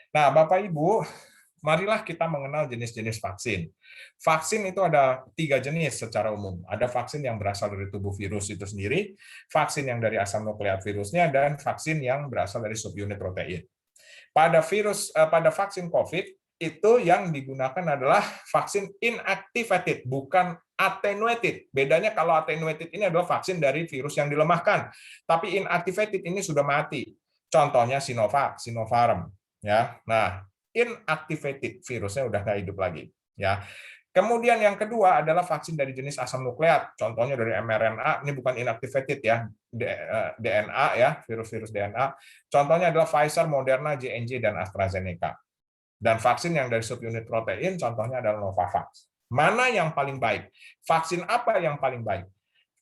Nah, Bapak Ibu, marilah kita mengenal jenis-jenis vaksin. Vaksin itu ada 3 jenis secara umum. Ada vaksin yang berasal dari tubuh virus itu sendiri, vaksin yang dari asam nukleat virusnya, dan vaksin yang berasal dari subunit protein. Pada vaksin COVID itu yang digunakan adalah vaksin inactivated, bukan attenuated. Bedanya kalau attenuated ini adalah vaksin dari virus yang dilemahkan, tapi inactivated ini sudah mati. Contohnya Sinovac, Sinopharm. Ya, nah inactivated virusnya udah nggak hidup lagi. Ya, Kemudian yang kedua adalah vaksin dari jenis asam nukleat, contohnya dari mRNA, ini bukan inactivated ya, DNA ya, virus-virus DNA. Contohnya adalah Pfizer, Moderna, J&J, dan AstraZeneca. Dan vaksin yang dari subunit protein, contohnya adalah Novavax. Mana yang paling baik? Vaksin apa yang paling baik?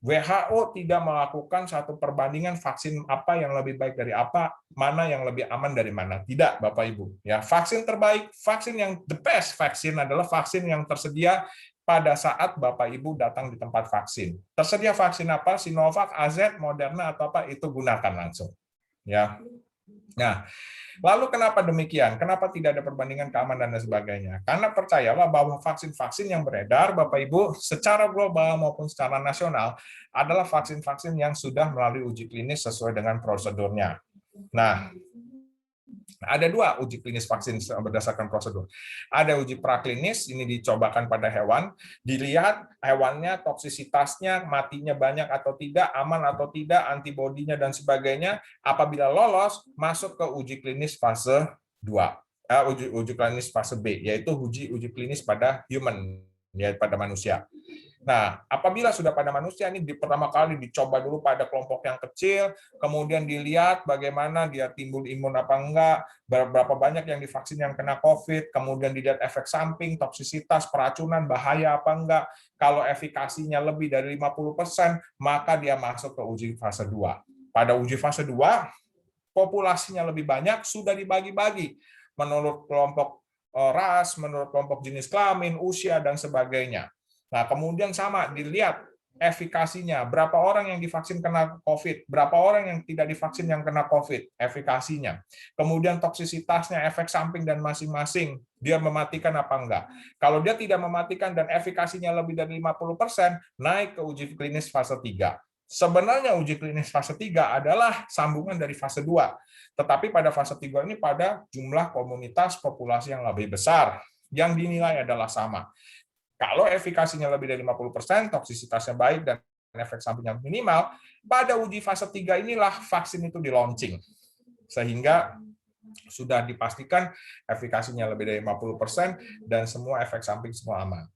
WHO tidak melakukan satu perbandingan vaksin apa yang lebih baik dari apa, mana yang lebih aman dari mana. Tidak, Bapak Ibu. Ya, vaksin terbaik, vaksin yang the best vaksin adalah vaksin yang tersedia pada saat Bapak Ibu datang di tempat vaksin. Tersedia vaksin apa? Sinovac, AZ, Moderna atau apa, itu gunakan langsung. Ya. Nah, lalu kenapa demikian? Kenapa tidak ada perbandingan keamanan dan sebagainya? Karena percayalah bahwa vaksin-vaksin yang beredar, Bapak Ibu, secara global maupun secara nasional, adalah vaksin-vaksin yang sudah melalui uji klinis sesuai dengan prosedurnya. Nah, ada dua uji klinis vaksin berdasarkan prosedur. Ada uji praklinis, ini dicobakan pada hewan, dilihat hewannya, toksisitasnya, matinya banyak atau tidak, aman atau tidak, antibodinya dan sebagainya. Apabila lolos, masuk ke uji klinis fase 2. Uji klinis fase B, yaitu uji klinis pada human, yaitu pada manusia. Nah, apabila sudah pada manusia, ini pertama kali dicoba dulu pada kelompok yang kecil, kemudian dilihat bagaimana dia timbul imun apa enggak, berapa banyak yang divaksin yang kena COVID, kemudian dilihat efek samping, toksisitas, peracunan, bahaya apa enggak. Kalau efikasinya lebih dari 50%, maka dia masuk ke uji fase 2. Pada uji fase 2, populasinya lebih banyak, sudah dibagi-bagi menurut kelompok ras, menurut kelompok jenis kelamin, usia, dan sebagainya. Nah, kemudian sama dilihat efikasinya, berapa orang yang divaksin kena COVID, berapa orang yang tidak divaksin yang kena COVID, efikasinya. Kemudian toksisitasnya, efek samping dan masing-masing, dia mematikan apa enggak. Kalau dia tidak mematikan dan efikasinya lebih dari 50%, naik ke uji klinis fase 3. Sebenarnya uji klinis fase 3 adalah sambungan dari fase 2. Tetapi pada fase 3 ini pada jumlah komunitas populasi yang lebih besar, yang dinilai adalah sama. Kalau efikasinya lebih dari 50%, toksisitasnya baik, dan efek sampingnya minimal, pada uji fase 3 inilah vaksin itu di launching. Sehingga sudah dipastikan efikasinya lebih dari 50%, dan semua efek samping semua aman.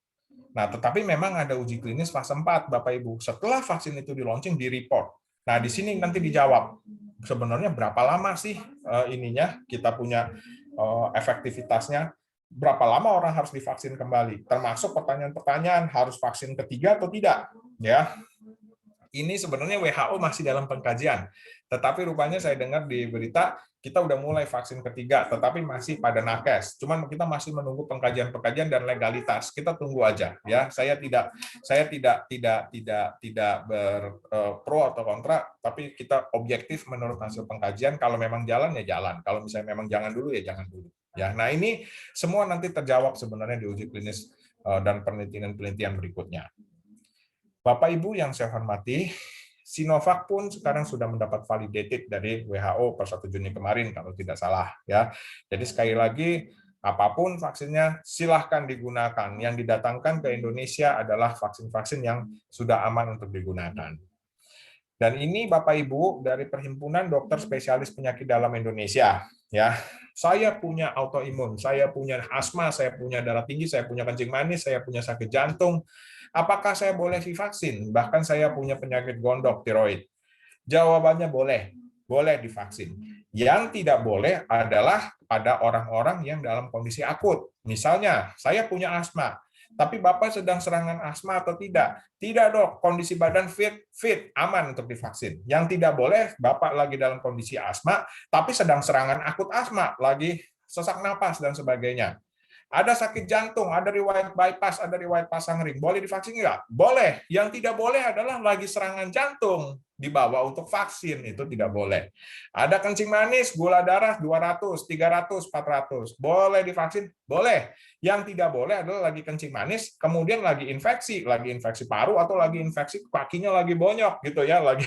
Nah, tetapi memang ada uji klinis fase 4, Bapak Ibu. Setelah vaksin itu di launching, di report. Nah, di sini nanti dijawab, sebenarnya berapa lama sih ininya kita punya efektivitasnya, berapa lama orang harus divaksin kembali, termasuk pertanyaan-pertanyaan harus vaksin ketiga atau tidak, ya. Ini sebenarnya WHO masih dalam pengkajian, tetapi rupanya saya dengar di berita kita udah mulai vaksin ketiga, tetapi masih pada nakes. Cuman kita masih menunggu pengkajian-pengkajian dan legalitas. Kita tunggu aja, ya. Saya tidak berpro atau kontra, tapi kita objektif menurut hasil pengkajian. Kalau memang jalan ya jalan, kalau misalnya memang jangan dulu ya jangan dulu. Ya, nah ini semua nanti terjawab sebenarnya di uji klinis dan penelitian-penelitian berikutnya. Bapak Ibu yang saya hormati, Sinovac pun sekarang sudah mendapat validated dari WHO per 1 Juni kemarin kalau tidak salah, ya. Jadi sekali lagi, apapun vaksinnya silahkan digunakan. Yang didatangkan ke Indonesia adalah vaksin-vaksin yang sudah aman untuk digunakan. Dan ini Bapak Ibu dari Perhimpunan Dokter Spesialis Penyakit Dalam Indonesia, ya. Saya punya autoimun, saya punya asma, saya punya darah tinggi, saya punya kencing manis, saya punya sakit jantung. Apakah saya boleh divaksin? Bahkan saya punya penyakit gondok tiroid. Jawabannya boleh, boleh divaksin. Yang tidak boleh adalah pada orang-orang yang dalam kondisi akut. Misalnya, saya punya asma, tapi Bapak sedang serangan asma atau tidak? Tidak, Dok. Kondisi badan fit, aman untuk divaksin. Yang tidak boleh, Bapak lagi dalam kondisi asma, tapi sedang serangan akut asma, lagi sesak napas dan sebagainya. Ada sakit jantung, ada riwayat bypass, ada riwayat pasang ring. Boleh divaksin nggak? Boleh. Yang tidak boleh adalah lagi serangan jantung dibawa untuk vaksin, itu tidak boleh. Ada kencing manis, gula darah 200, 300, 400. Boleh divaksin? Boleh. Yang tidak boleh adalah lagi kencing manis, kemudian lagi infeksi paru atau lagi infeksi kakinya lagi bonyok gitu ya, lagi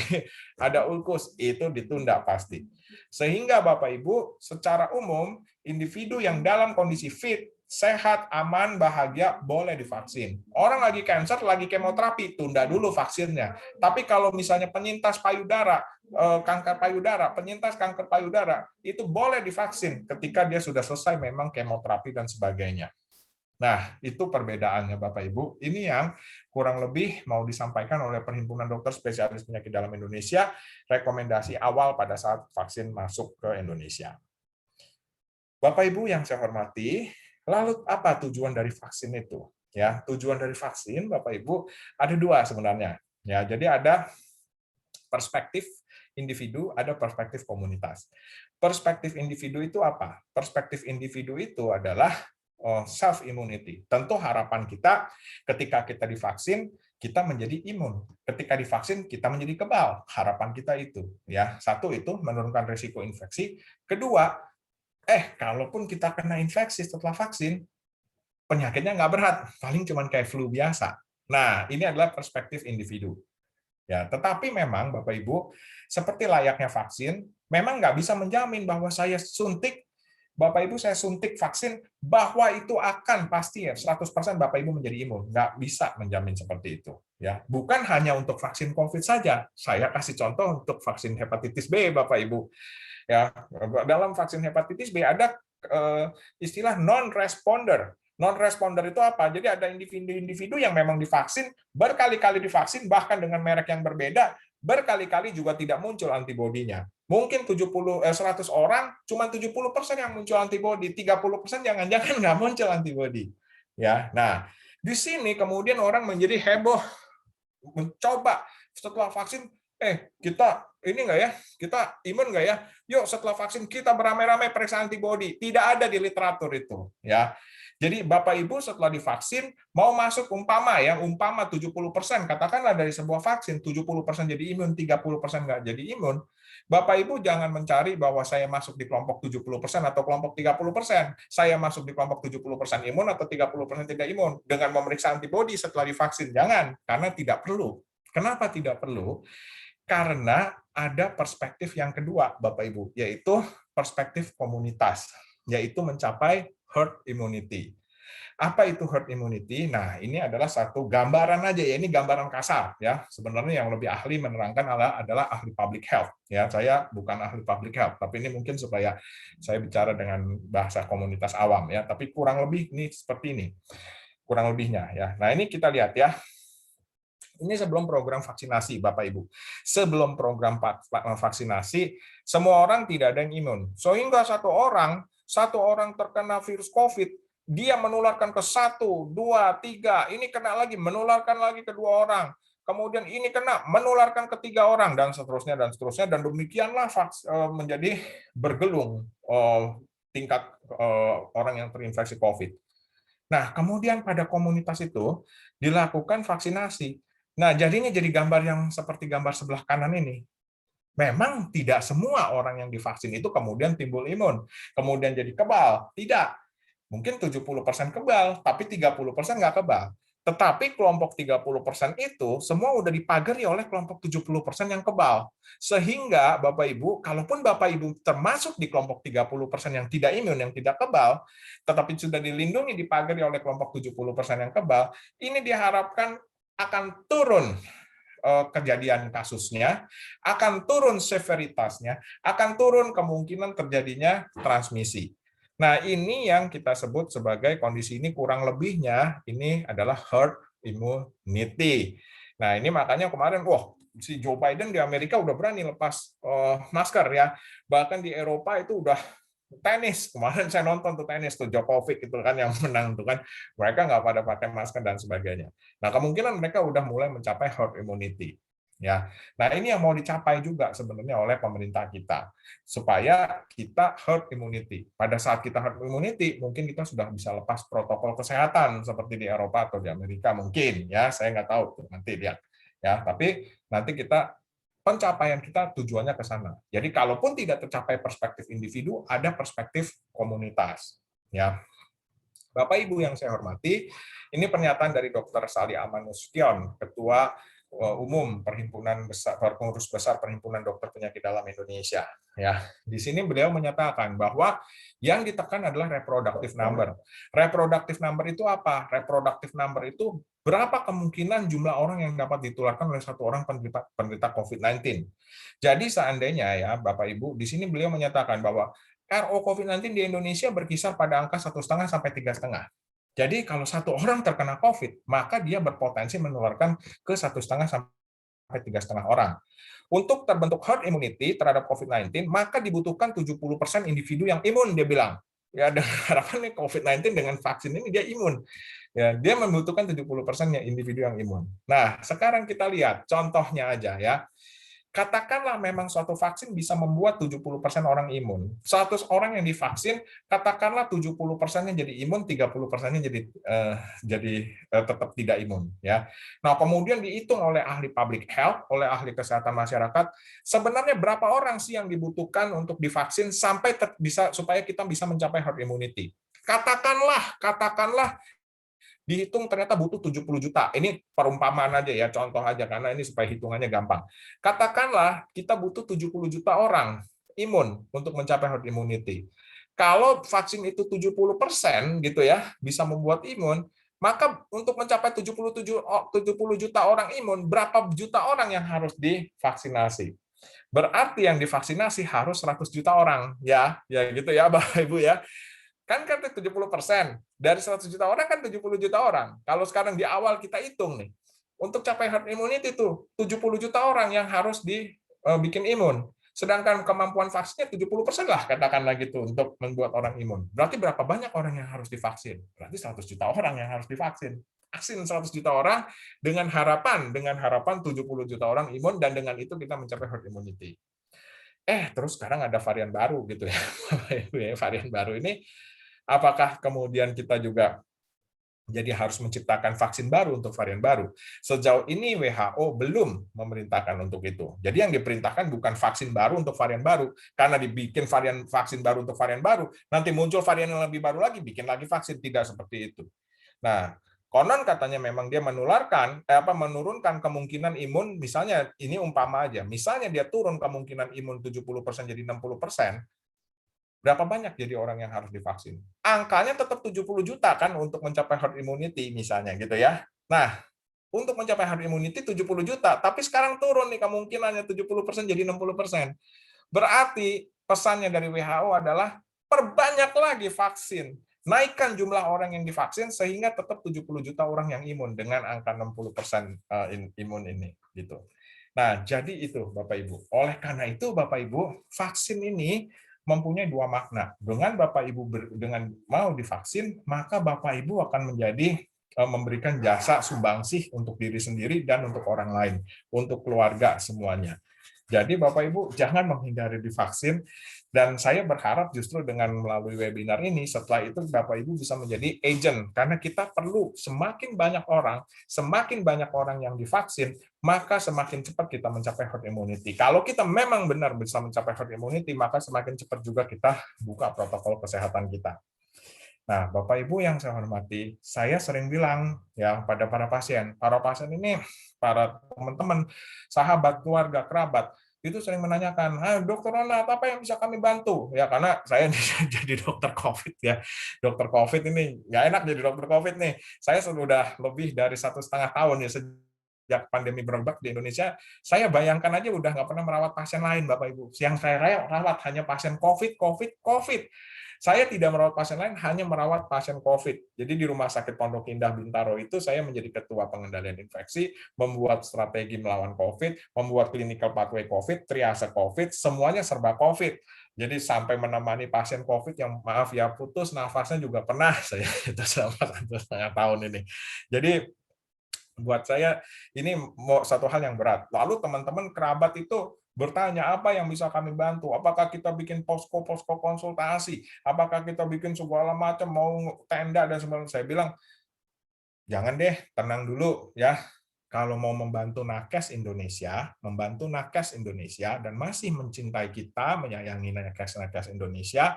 ada ulkus, itu ditunda pasti. Sehingga Bapak Ibu, secara umum individu yang dalam kondisi fit, sehat, aman, bahagia, boleh divaksin. Orang lagi cancer, lagi kemoterapi, tunda dulu vaksinnya. Tapi kalau misalnya penyintas payudara, kanker payudara, penyintas kanker payudara, itu boleh divaksin ketika dia sudah selesai memang kemoterapi dan sebagainya. Nah, itu perbedaannya Bapak Ibu. Ini yang kurang lebih mau disampaikan oleh Perhimpunan Dokter Spesialis Penyakit Dalam Indonesia, rekomendasi awal pada saat vaksin masuk ke Indonesia. Bapak Ibu yang saya hormati, lalu apa tujuan dari vaksin itu? Ya, tujuan dari vaksin Bapak Ibu ada dua sebenarnya. Ya, jadi ada perspektif individu, ada perspektif komunitas. Perspektif individu itu apa? Perspektif individu itu adalah self immunity. Tentu harapan kita ketika kita divaksin kita menjadi imun. Ketika divaksin kita menjadi kebal. Harapan kita itu, ya. Satu itu menurunkan risiko infeksi. Kedua, kalaupun kita kena infeksi setelah vaksin, penyakitnya nggak berat, paling cuma kayak flu biasa. Nah, ini adalah perspektif individu. Ya, tetapi memang Bapak Ibu, seperti layaknya vaksin, memang nggak bisa menjamin bahwa saya suntik, Bapak Ibu saya suntik vaksin, bahwa itu akan pasti ya 100% Bapak Ibu menjadi imun. Nggak bisa menjamin seperti itu. Ya, bukan hanya untuk vaksin COVID saja. Saya kasih contoh untuk vaksin hepatitis B, Bapak Ibu. Ya, dalam vaksin hepatitis B ada istilah non-responder. Non-responder itu apa? Jadi ada individu-individu yang memang divaksin, berkali-kali divaksin, bahkan dengan merek yang berbeda, berkali-kali juga tidak muncul antibodinya. Mungkin 100 orang, cuma 70% yang muncul antibodi, 30% jangan-jangan nggak muncul antibodi. Ya, nah di sini kemudian orang menjadi heboh, mencoba setelah vaksin, kita ini nggak ya, kita imun nggak ya? Yuk setelah vaksin kita beramai-ramai periksa antibodi. Tidak ada di literatur itu, ya. Jadi Bapak Ibu setelah divaksin mau masuk umpama 70%, katakanlah dari sebuah vaksin 70% jadi imun, 30% nggak jadi imun. Bapak Ibu jangan mencari bahwa saya masuk di kelompok 70% atau kelompok 30%. Saya masuk di kelompok 70% imun atau 30% tidak imun dengan memeriksa antibodi setelah divaksin. Jangan, karena tidak perlu. Kenapa tidak perlu? Karena ada perspektif yang kedua, Bapak Ibu, yaitu perspektif komunitas, yaitu mencapai herd immunity. Apa itu herd immunity? Nah, ini adalah satu gambaran aja ya, ini gambaran kasar ya. Sebenarnya yang lebih ahli menerangkan adalah ahli public health ya. Saya bukan ahli public health, tapi ini mungkin supaya saya bicara dengan bahasa komunitas awam ya, tapi kurang lebih ini seperti ini. Kurang lebihnya ya. Nah, ini kita lihat ya. Ini sebelum program vaksinasi, Bapak Ibu. Sebelum program vaksinasi, semua orang tidak ada yang imun. Sehingga satu orang terkena virus COVID, dia menularkan ke 1, 2, 3, ini kena lagi, menularkan lagi ke 2 orang. Kemudian ini kena, menularkan ke 3 orang, dan seterusnya, dan demikianlah menjadi bergelung tingkat orang yang terinfeksi COVID. Nah, kemudian pada komunitas itu dilakukan vaksinasi. Nah, jadinya jadi gambar yang seperti gambar sebelah kanan ini. Memang tidak semua orang yang divaksin itu kemudian timbul imun, kemudian jadi kebal. Tidak. Mungkin 70% kebal, tapi 30% nggak kebal. Tetapi kelompok 30% itu semua udah dipagari oleh kelompok 70% yang kebal. Sehingga Bapak Ibu, kalaupun Bapak Ibu termasuk di kelompok 30% yang tidak imun, yang tidak kebal, tetapi sudah dilindungi dipagari oleh kelompok 70% yang kebal, ini diharapkan akan turun kejadian kasusnya, akan turun severitasnya, akan turun kemungkinan terjadinya transmisi. Nah, ini yang kita sebut sebagai kondisi ini kurang lebihnya ini adalah herd immunity. Nah, ini makanya kemarin, si Joe Biden di Amerika udah berani lepas masker ya. Bahkan di Eropa itu udah tenis. Kemarin saya nonton tuh tenis tuh Djokovic itu kan yang menang tuh kan. Mereka nggak pada pakai masker dan sebagainya. Nah, kemungkinan mereka udah mulai mencapai herd immunity. Ya, nah ini yang mau dicapai juga sebenarnya oleh pemerintah kita supaya kita herd immunity. Pada saat kita herd immunity, mungkin kita sudah bisa lepas protokol kesehatan seperti di Eropa atau di Amerika mungkin ya. Saya nggak tahu tuh nanti lihat ya. Tapi nanti kita pencapaian kita tujuannya ke sana. Jadi kalaupun tidak tercapai perspektif individu, ada perspektif komunitas. Ya, Bapak Ibu yang saya hormati, ini pernyataan dari Dr. Sali Amanustion, Ketua Umum Pengurus Besar Perhimpunan Dokter Penyakit Dalam Indonesia. Ya, di sini beliau menyatakan bahwa yang ditekan adalah reproductive number. Reproductive number itu apa? Reproductive number itu berapa kemungkinan jumlah orang yang dapat ditularkan oleh satu orang penderita COVID-19. Jadi seandainya ya Bapak Ibu, di sini beliau menyatakan bahwa RO COVID-19 di Indonesia berkisar pada angka 1,5 sampai 3,5. Jadi kalau satu orang terkena COVID, maka dia berpotensi menularkan ke 1,5 sampai 3,5 orang. Untuk terbentuk herd immunity terhadap COVID-19, maka dibutuhkan 70% individu yang imun, dia bilang. Ya, dengan harapan nih COVID-19 dengan vaksin ini dia imun. Ya, dia membutuhkan 70% yang individu yang imun. Nah, sekarang kita lihat contohnya aja ya. Katakanlah memang suatu vaksin bisa membuat 70% orang imun. 100 orang yang divaksin, katakanlah 70%-nya jadi imun, 30%-nya jadi tetap tidak imun. Ya. Nah, kemudian dihitung oleh ahli public health, oleh ahli kesehatan masyarakat, sebenarnya berapa orang sih yang dibutuhkan untuk divaksin sampai supaya kita bisa mencapai herd immunity. Katakanlah dihitung ternyata butuh 70 juta. Ini perumpamaan aja ya, contoh aja karena ini supaya hitungannya gampang. Katakanlah kita butuh 70 juta orang imun untuk mencapai herd immunity. Kalau vaksin itu 70% gitu ya, bisa membuat imun, maka untuk mencapai 70 juta orang imun, berapa juta orang yang harus divaksinasi? Berarti yang divaksinasi harus 100 juta orang, ya gitu ya Bapak Ibu ya. Kan 70%. Dari 100 juta orang kan 70 juta orang. Kalau sekarang di awal kita hitung nih, untuk capai herd immunity itu 70 juta orang yang harus dibikin imun. Sedangkan kemampuan vaksinnya 70% lah katakanlah gitu untuk membuat orang imun. Berarti berapa banyak orang yang harus divaksin? Berarti 100 juta orang yang harus divaksin. Vaksin 100 juta orang dengan harapan 70 juta orang imun dan dengan itu kita mencapai herd immunity. Terus sekarang ada varian baru gitu ya. Varian baru ini apakah kemudian kita juga jadi harus menciptakan vaksin baru untuk varian baru? Sejauh ini WHO belum memerintahkan untuk itu. Jadi yang diperintahkan bukan vaksin baru untuk varian baru, karena dibikin vaksin baru untuk varian baru, nanti muncul varian yang lebih baru lagi, bikin lagi vaksin, tidak seperti itu. Nah, konon katanya memang dia menurunkan kemungkinan imun, misalnya ini umpama aja, misalnya dia turun kemungkinan imun 70% jadi 60%, berapa banyak jadi orang yang harus divaksin? Angkanya tetap 70 juta kan untuk mencapai herd immunity misalnya gitu ya. Nah, untuk mencapai herd immunity 70 juta, tapi sekarang turun nih kemungkinannya 70% jadi 60%. Berarti pesannya dari WHO adalah perbanyak lagi vaksin. Naikkan jumlah orang yang divaksin sehingga tetap 70 juta orang yang imun dengan angka 60% imun ini gitu. Nah, jadi itu Bapak Ibu. Oleh karena itu Bapak Ibu, vaksin ini mempunyai dua makna. Dengan Bapak Ibu dengan mau divaksin, maka Bapak Ibu akan menjadi memberikan jasa sumbangsih untuk diri sendiri dan untuk orang lain, untuk keluarga semuanya. Jadi Bapak Ibu jangan menghindari divaksin, dan saya berharap justru dengan melalui webinar ini setelah itu Bapak Ibu bisa menjadi agent, karena kita perlu semakin banyak orang yang divaksin, maka semakin cepat kita mencapai herd immunity. Kalau kita memang benar bisa mencapai herd immunity, maka semakin cepat juga kita buka protokol kesehatan kita. Nah, Bapak Ibu yang saya hormati, saya sering bilang ya pada para pasien ini, para teman-teman, sahabat, keluarga, kerabat, itu sering menanyakan, Dokter Ronald, apa yang bisa kami bantu? Ya, karena saya jadi dokter COVID ya. Dokter COVID ini nggak enak jadi dokter COVID nih. Saya sudah lebih dari 1,5 tahun ya sejak pandemi merebak di Indonesia. Saya bayangkan aja udah nggak pernah merawat pasien lain, Bapak Ibu. Yang saya rawat hanya pasien COVID. Saya tidak merawat pasien lain, hanya merawat pasien COVID. Jadi di Rumah Sakit Pondok Indah Bintaro itu saya menjadi ketua pengendalian infeksi, membuat strategi melawan COVID, membuat clinical pathway COVID, triase COVID, semuanya serba COVID. Jadi sampai menemani pasien COVID yang maaf ya putus nafasnya juga pernah saya itu selama 1,5 tahun ini. Jadi buat saya ini satu hal yang berat. Lalu teman-teman kerabat itu bertanya, apa yang bisa kami bantu? Apakah kita bikin posko konsultasi? Apakah kita bikin segala macam, mau tenda dan sebagainya? Saya bilang, jangan deh, tenang dulu ya. Kalau mau membantu nakes Indonesia, dan masih mencintai kita, menyayangi nakes Indonesia,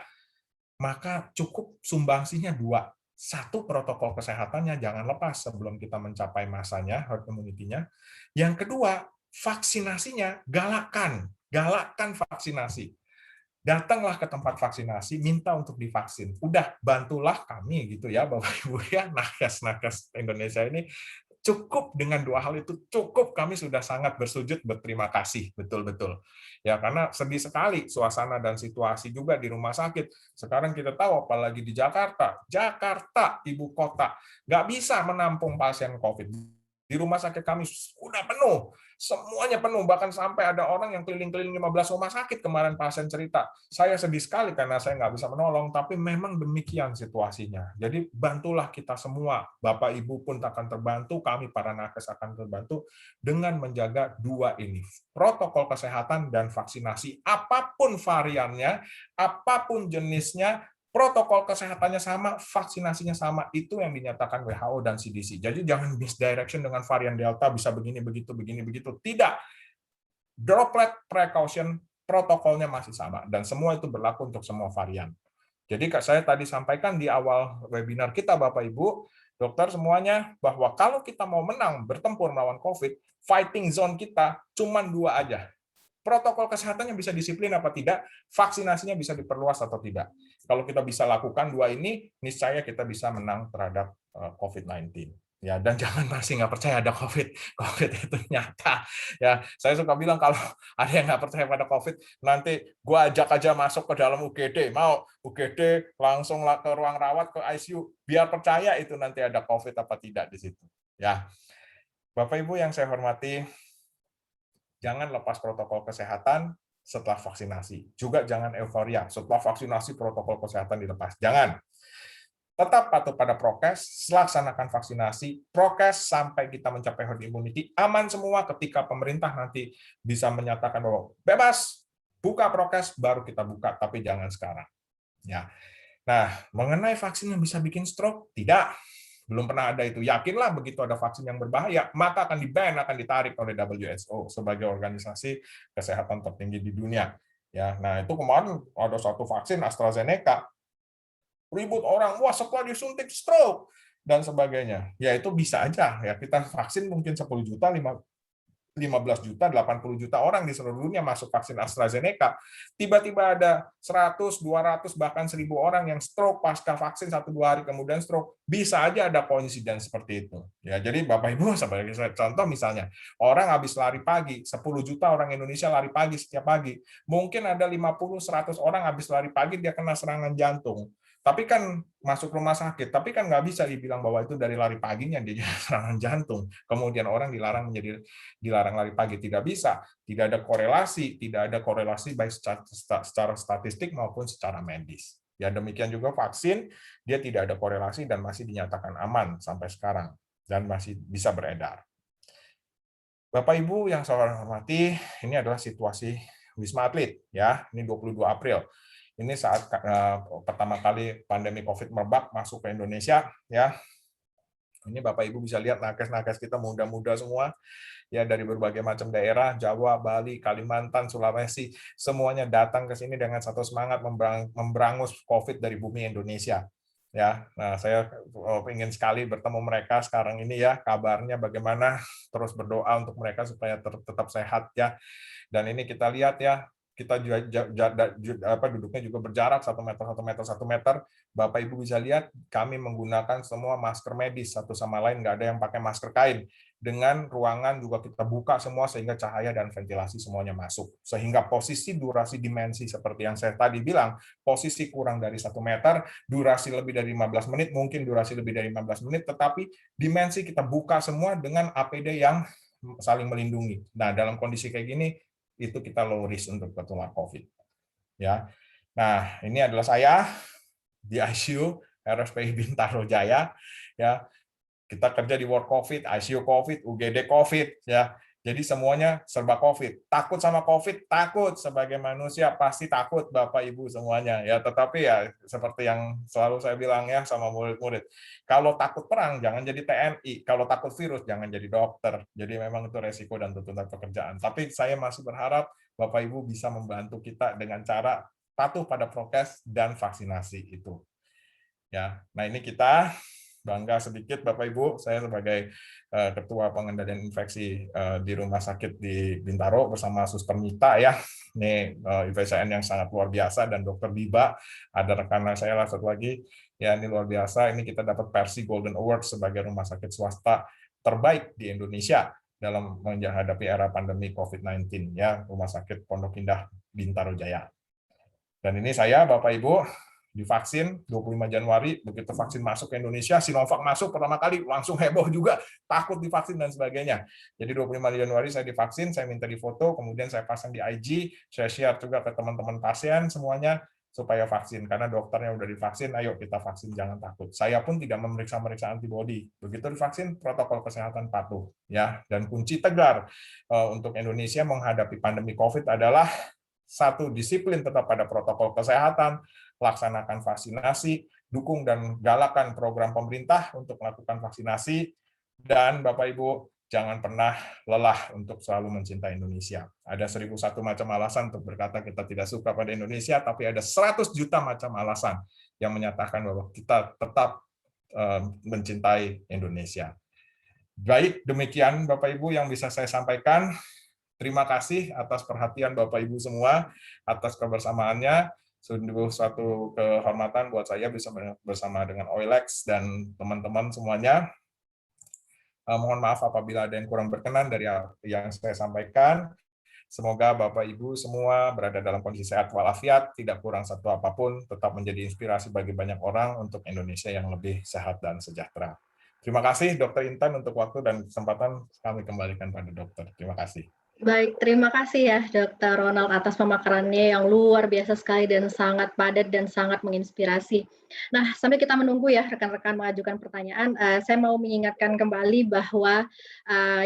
maka cukup sumbangsinya dua. Satu, protokol kesehatannya jangan lepas sebelum kita mencapai masanya, herd immunity-nya. Yang kedua, vaksinasinya galakkan vaksinasi. Datanglah ke tempat vaksinasi, minta untuk divaksin. Udah, bantulah kami gitu ya Bapak Ibu ya, nakes Indonesia ini Cukup dengan 2 hal itu, cukup kami sudah sangat bersujud berterima kasih, betul-betul. Ya, karena sedih sekali suasana dan situasi juga di rumah sakit. Sekarang kita tahu apalagi di Jakarta, ibu kota, nggak bisa menampung pasien COVID. Di rumah sakit kami sudah penuh, semuanya penuh, bahkan sampai ada orang yang keliling-keliling 15 rumah sakit kemarin pasien cerita. Saya sedih sekali karena saya nggak bisa menolong, tapi memang demikian situasinya. Jadi bantulah kita semua, Bapak Ibu pun akan terbantu, kami para nakes akan terbantu dengan menjaga 2 ini, protokol kesehatan dan vaksinasi. Apapun variannya, apapun jenisnya, protokol kesehatannya sama, vaksinasinya sama, itu yang dinyatakan WHO dan CDC. Jadi jangan misdirection dengan varian Delta bisa begini, begitu, begini, begitu. Tidak. Droplet precaution, protokolnya masih sama, dan semua itu berlaku untuk semua varian. Jadi saya tadi sampaikan di awal webinar kita, Bapak Ibu, dokter semuanya, bahwa kalau kita mau menang bertempur melawan COVID, fighting zone kita cuma 2 aja. Protokol kesehatannya bisa disiplin apa tidak, vaksinasinya bisa diperluas atau tidak. Kalau kita bisa lakukan 2 ini, niscaya kita bisa menang terhadap COVID-19. Ya, dan jangan masih nggak percaya ada COVID. COVID itu nyata. Ya, saya suka bilang kalau ada yang nggak percaya pada COVID, nanti gua ajak aja masuk ke dalam UGD. Mau UGD langsung ke ruang rawat, ke ICU, biar percaya itu nanti ada COVID apa tidak di situ. Ya, Bapak Ibu yang saya hormati, jangan lepas protokol kesehatan setelah vaksinasi. Juga jangan euforia setelah vaksinasi protokol kesehatan dilepas. Jangan. Tetap patuh pada prokes, laksanakan vaksinasi, prokes sampai kita mencapai herd immunity, aman semua. Ketika pemerintah nanti bisa menyatakan bahwa bebas, buka prokes, baru kita buka, tapi jangan sekarang. Ya. Nah, mengenai vaksin yang bisa bikin stroke, tidak. Belum pernah ada itu. Yakinlah begitu ada vaksin yang berbahaya, maka akan di-ban, akan ditarik oleh WHO sebagai organisasi kesehatan tertinggi di dunia. Ya, nah itu kemarin ada satu vaksin AstraZeneca, ribut orang, wah setelah disuntik stroke dan sebagainya. Ya itu bisa aja ya, kita vaksin mungkin 10 juta, 15 juta, 80 juta orang di seluruh dunia masuk vaksin AstraZeneca. Tiba-tiba ada 100, 200, bahkan 1.000 orang yang stroke pasca vaksin 1-2 hari kemudian stroke. Bisa aja ada koinsiden seperti itu. Ya, jadi Bapak Ibu sebagai contoh misalnya, orang habis lari pagi, 10 juta orang Indonesia lari pagi setiap pagi. Mungkin ada 50-100 orang habis lari pagi dia kena serangan jantung. Tapi kan masuk rumah sakit, tapi kan nggak bisa dibilang bahwa itu dari lari paginya dia serangan jantung. Kemudian orang dilarang lari pagi, tidak bisa, tidak ada korelasi baik secara statistik maupun secara medis. Ya demikian juga vaksin, dia tidak ada korelasi dan masih dinyatakan aman sampai sekarang dan masih bisa beredar. Bapak Ibu yang saya hormati, ini adalah situasi Wisma Atlet ya, ini 22 April. Ini saat pertama kali pandemi COVID merebak masuk ke Indonesia ya. Ini Bapak Ibu bisa lihat nakes-nakes kita muda-muda semua ya, dari berbagai macam daerah, Jawa, Bali, Kalimantan, Sulawesi, semuanya datang ke sini dengan satu semangat memberangus COVID dari bumi Indonesia. Ya, nah saya ingin sekali bertemu mereka sekarang ini ya, kabarnya bagaimana, terus berdoa untuk mereka supaya tetap sehat ya. Dan ini kita lihat ya, kita duduknya juga berjarak 1 meter, 1 meter, 1 meter. Bapak Ibu bisa lihat, kami menggunakan semua masker medis satu sama lain, nggak ada yang pakai masker kain. Dengan ruangan juga kita buka semua sehingga cahaya dan ventilasi semuanya masuk. Sehingga posisi, durasi, dimensi seperti yang saya tadi bilang, posisi kurang dari 1 meter, durasi lebih dari 15 menit, mungkin durasi lebih dari 15 menit, tetapi dimensi kita buka semua dengan APD yang saling melindungi. Nah, dalam kondisi kayak gini, itu kita low risk untuk tertular COVID. Ya, nah ini adalah saya di ICU RSPI Bintaro Jaya. Ya, kita kerja di Ward COVID, ICU COVID, UGD COVID. Ya, jadi semuanya serba COVID. Takut sama COVID, takut sebagai manusia pasti takut Bapak Ibu semuanya. Ya, tetapi ya seperti yang selalu saya bilang ya sama murid-murid, kalau takut perang jangan jadi TNI, kalau takut virus jangan jadi dokter. Jadi memang itu resiko dan tuntutan pekerjaan. Tapi saya masih berharap Bapak Ibu bisa membantu kita dengan cara patuh pada prokes dan vaksinasi itu. Ya, nah ini kita bangga sedikit Bapak Ibu, saya sebagai Ketua Pengendalian Infeksi di Rumah Sakit di Bintaro bersama Suster Mita ya. Ini IVCN yang sangat luar biasa dan Dokter Biba, ada rekan saya lah satu lagi. Ya, ini luar biasa. Ini kita dapat Persi Golden Award sebagai rumah sakit swasta terbaik di Indonesia dalam menghadapi era pandemi COVID-19, ya, Rumah Sakit Pondok Indah Bintaro Jaya. Dan ini saya, Bapak Ibu, divaksin 25 Januari, begitu vaksin masuk ke Indonesia, Sinovac masuk pertama kali, langsung heboh juga, takut divaksin dan sebagainya. Jadi 25 Januari saya divaksin, saya minta difoto, kemudian saya pasang di IG, saya share juga ke teman-teman pasien semuanya, supaya vaksin, karena dokternya udah divaksin, ayo kita vaksin, jangan takut. Saya pun tidak memeriksa antibodi. Begitu divaksin, protokol kesehatan patuh, ya. Dan kunci tegar untuk Indonesia menghadapi pandemi COVID adalah satu, disiplin tetap pada protokol kesehatan, laksanakan vaksinasi, dukung dan galakan program pemerintah untuk melakukan vaksinasi, dan Bapak Ibu, jangan pernah lelah untuk selalu mencintai Indonesia. Ada 1001 macam alasan untuk berkata kita tidak suka pada Indonesia, tapi ada 100 juta macam alasan yang menyatakan bahwa kita tetap mencintai Indonesia. Baik, demikian Bapak Ibu yang bisa saya sampaikan. Terima kasih atas perhatian Bapak Ibu semua, atas kebersamaannya. Sungguh suatu kehormatan buat saya bisa bersama dengan OILEX dan teman-teman semuanya. Mohon maaf apabila ada yang kurang berkenan dari yang saya sampaikan. Semoga Bapak Ibu semua berada dalam kondisi sehat walafiat, tidak kurang satu apapun, tetap menjadi inspirasi bagi banyak orang untuk Indonesia yang lebih sehat dan sejahtera. Terima kasih Dr. Intan untuk waktu dan kesempatan, kami kembalikan pada dokter. Terima kasih. Baik, terima kasih ya Dr. Ronald atas pemakarannya yang luar biasa sekali dan sangat padat dan sangat menginspirasi. Nah, sambil kita menunggu ya rekan-rekan mengajukan pertanyaan, saya mau mengingatkan kembali bahwa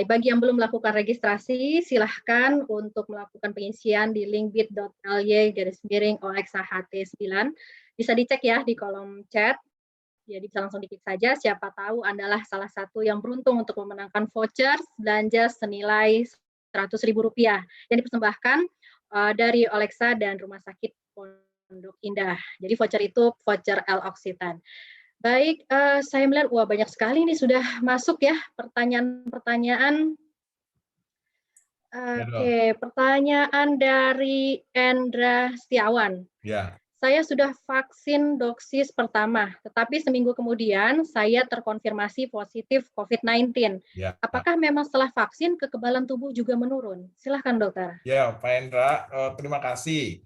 bagi yang belum melakukan registrasi, silahkan untuk melakukan pengisian di link bit.ly/OXAHT9. Bisa dicek ya di kolom chat. Jadi bisa langsung diklik saja, siapa tahu Anda adalah salah satu yang beruntung untuk memenangkan voucher belanja senilai Rp100.000 yang dipersembahkan dari Olexa dan Rumah Sakit Pondok Indah. Jadi voucher itu voucher L-Oksitan. Baik, saya melihat banyak sekali nih sudah masuk ya pertanyaan-pertanyaan. Oke, pertanyaan dari Endra Setiawan. Ya. Saya sudah vaksin dosis pertama, tetapi seminggu kemudian saya terkonfirmasi positif COVID-19. Ya. Apakah memang setelah vaksin kekebalan tubuh juga menurun? Silahkan dokter. Ya, Pak Endra, terima kasih.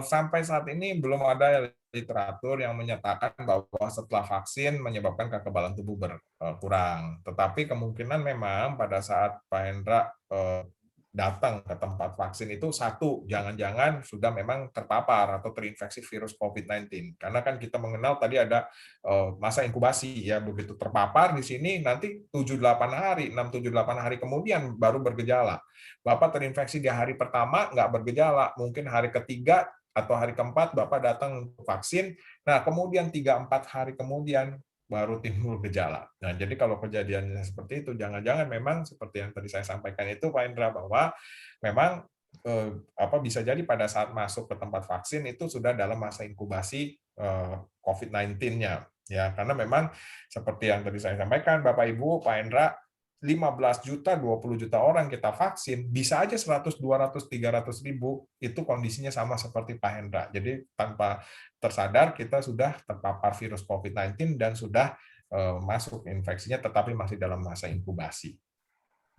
Sampai saat ini belum ada literatur yang menyatakan bahwa setelah vaksin menyebabkan kekebalan tubuh berkurang. Tetapi kemungkinan memang pada saat Pak Hendra datang ke tempat vaksin itu satu, jangan-jangan sudah memang terpapar atau terinfeksi virus COVID-19. Karena kan kita mengenal tadi ada masa inkubasi, ya, begitu terpapar di sini nanti 7-8 hari, 6-7-8 hari kemudian baru bergejala. Bapak terinfeksi di hari pertama nggak bergejala, mungkin hari ketiga atau hari keempat Bapak datang untuk vaksin, nah kemudian 3-4 hari kemudian baru timbul gejala. Nah, jadi kalau kejadiannya seperti itu, jangan-jangan memang seperti yang tadi saya sampaikan itu, Pak Indra, bahwa memang bisa jadi pada saat masuk ke tempat vaksin itu sudah dalam masa inkubasi COVID-19-nya. Ya, karena memang seperti yang tadi saya sampaikan, Bapak Ibu, Pak Indra, 15 juta, 20 juta orang kita vaksin, bisa aja 100, 200, 300 ribu, itu kondisinya sama seperti Pak Hendra. Jadi tanpa tersadar kita sudah terpapar virus COVID-19 dan sudah masuk infeksinya, tetapi masih dalam masa inkubasi.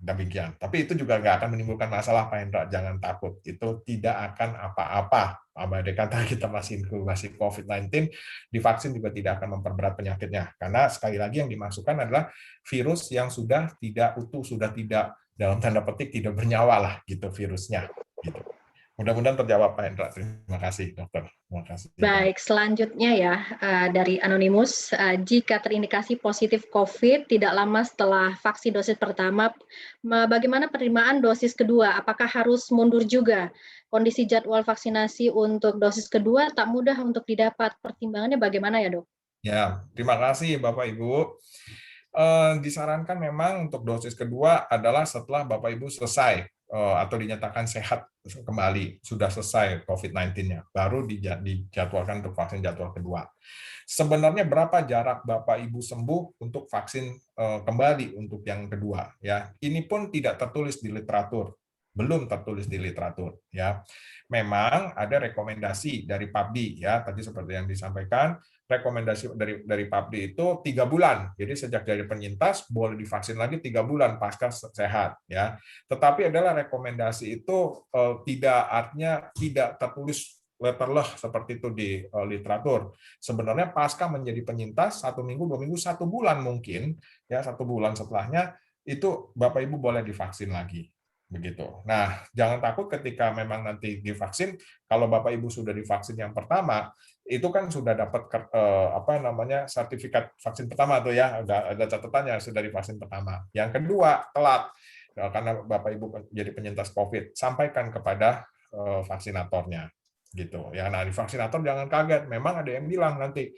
Demikian. Tapi itu juga nggak akan menimbulkan masalah, Pak Hendra. Jangan takut. Itu tidak akan apa-apa. Andai kata kita masih inkubasi COVID-19, divaksin juga tidak akan memperberat penyakitnya. Karena sekali lagi yang dimasukkan adalah virus yang sudah tidak utuh, sudah tidak, dalam tanda petik, tidak bernyawa lah, gitu virusnya. Gitu. Mudah-mudahan terjawab, Pak Hendra. Terima kasih, dokter. Terima kasih. Baik, selanjutnya ya dari Anonymous, jika terindikasi positif COVID tidak lama setelah vaksin dosis pertama, bagaimana penerimaan dosis kedua? Apakah harus mundur juga? Kondisi jadwal vaksinasi untuk dosis kedua tak mudah untuk didapat. Pertimbangannya bagaimana ya, Dok? Ya, terima kasih Bapak Ibu. Disarankan memang untuk dosis kedua adalah setelah Bapak Ibu selesai atau dinyatakan sehat kembali, sudah selesai COVID-19-nya, baru dijadwalkan untuk vaksin jadwal kedua. Sebenarnya berapa jarak Bapak Ibu sembuh untuk vaksin kembali untuk yang kedua? Ya, ini pun tidak tertulis di literatur. belum tertulis di literatur ya. Memang ada rekomendasi dari PABDI ya, tadi seperti yang disampaikan, rekomendasi dari PABDI itu 3 bulan. Jadi sejak dari penyintas boleh divaksin lagi 3 bulan pasca sehat ya. Tetapi adalah rekomendasi itu tidak, artinya tidak tertulis letterleh seperti itu di literatur. Sebenarnya pasca menjadi penyintas 1 minggu, 2 minggu, 1 bulan mungkin ya, 1 bulan setelahnya itu Bapak Ibu boleh divaksin lagi. Begitu. Nah, jangan takut ketika memang nanti divaksin. Kalau Bapak Ibu sudah divaksin yang pertama, itu kan sudah dapat sertifikat vaksin pertama tuh ya, ada catatannya sudah divaksin pertama. Yang kedua telat karena Bapak Ibu jadi penyintas COVID, sampaikan kepada vaksinatornya gitu ya. Nah, di vaksinator jangan kaget, memang ada yang bilang nanti,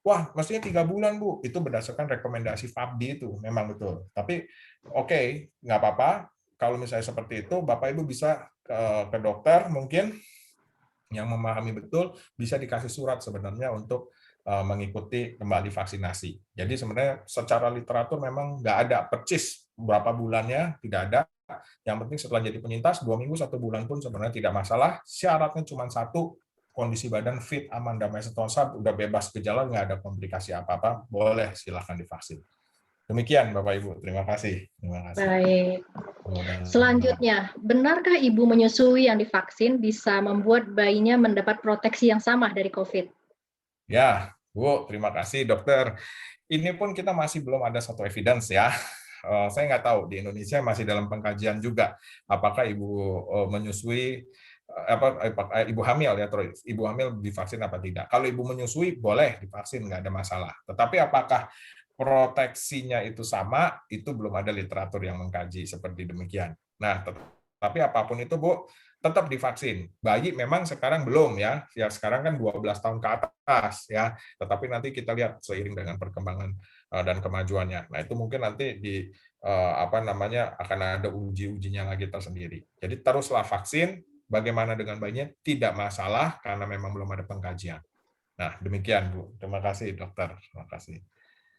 wah mestinya 3 bulan Bu, itu berdasarkan rekomendasi PABDI itu memang betul. Tapi oke, nggak apa-apa. Kalau misalnya seperti itu, Bapak Ibu bisa ke dokter mungkin yang memahami betul, bisa dikasih surat sebenarnya untuk mengikuti kembali vaksinasi. Jadi sebenarnya secara literatur memang nggak ada percis berapa bulannya, tidak ada. Yang penting setelah jadi penyintas 2 minggu, 1 bulan pun sebenarnya tidak masalah. Syaratnya cuma satu, kondisi badan fit, aman, damai, sentosa, udah bebas gejala, nggak ada komplikasi apa-apa, boleh silahkan divaksin. Demikian Bapak Ibu, terima kasih. Terima kasih. Baik. Selanjutnya, benarkah ibu menyusui yang divaksin bisa membuat bayinya mendapat proteksi yang sama dari COVID? Ya, Bu, terima kasih dokter. Ini pun kita masih belum ada satu evidence ya. Saya nggak tahu, di Indonesia masih dalam pengkajian juga apakah ibu menyusui ibu hamil ya, terus ibu hamil divaksin apa tidak. Kalau ibu menyusui boleh divaksin, nggak ada masalah. Tetapi apakah proteksinya itu sama, itu belum ada literatur yang mengkaji seperti demikian. Nah, tapi apapun itu Bu, tetap divaksin. Bayi memang sekarang belum ya. Ya sekarang kan 12 tahun ke atas ya. Tetapi nanti kita lihat seiring dengan perkembangan dan kemajuannya. Nah, itu mungkin nanti di akan ada uji-ujinya lagi tersendiri. Jadi teruslah vaksin, bagaimana dengan bayinya tidak masalah karena memang belum ada pengkajian. Nah, demikian Bu. Terima kasih dokter. Terima kasih.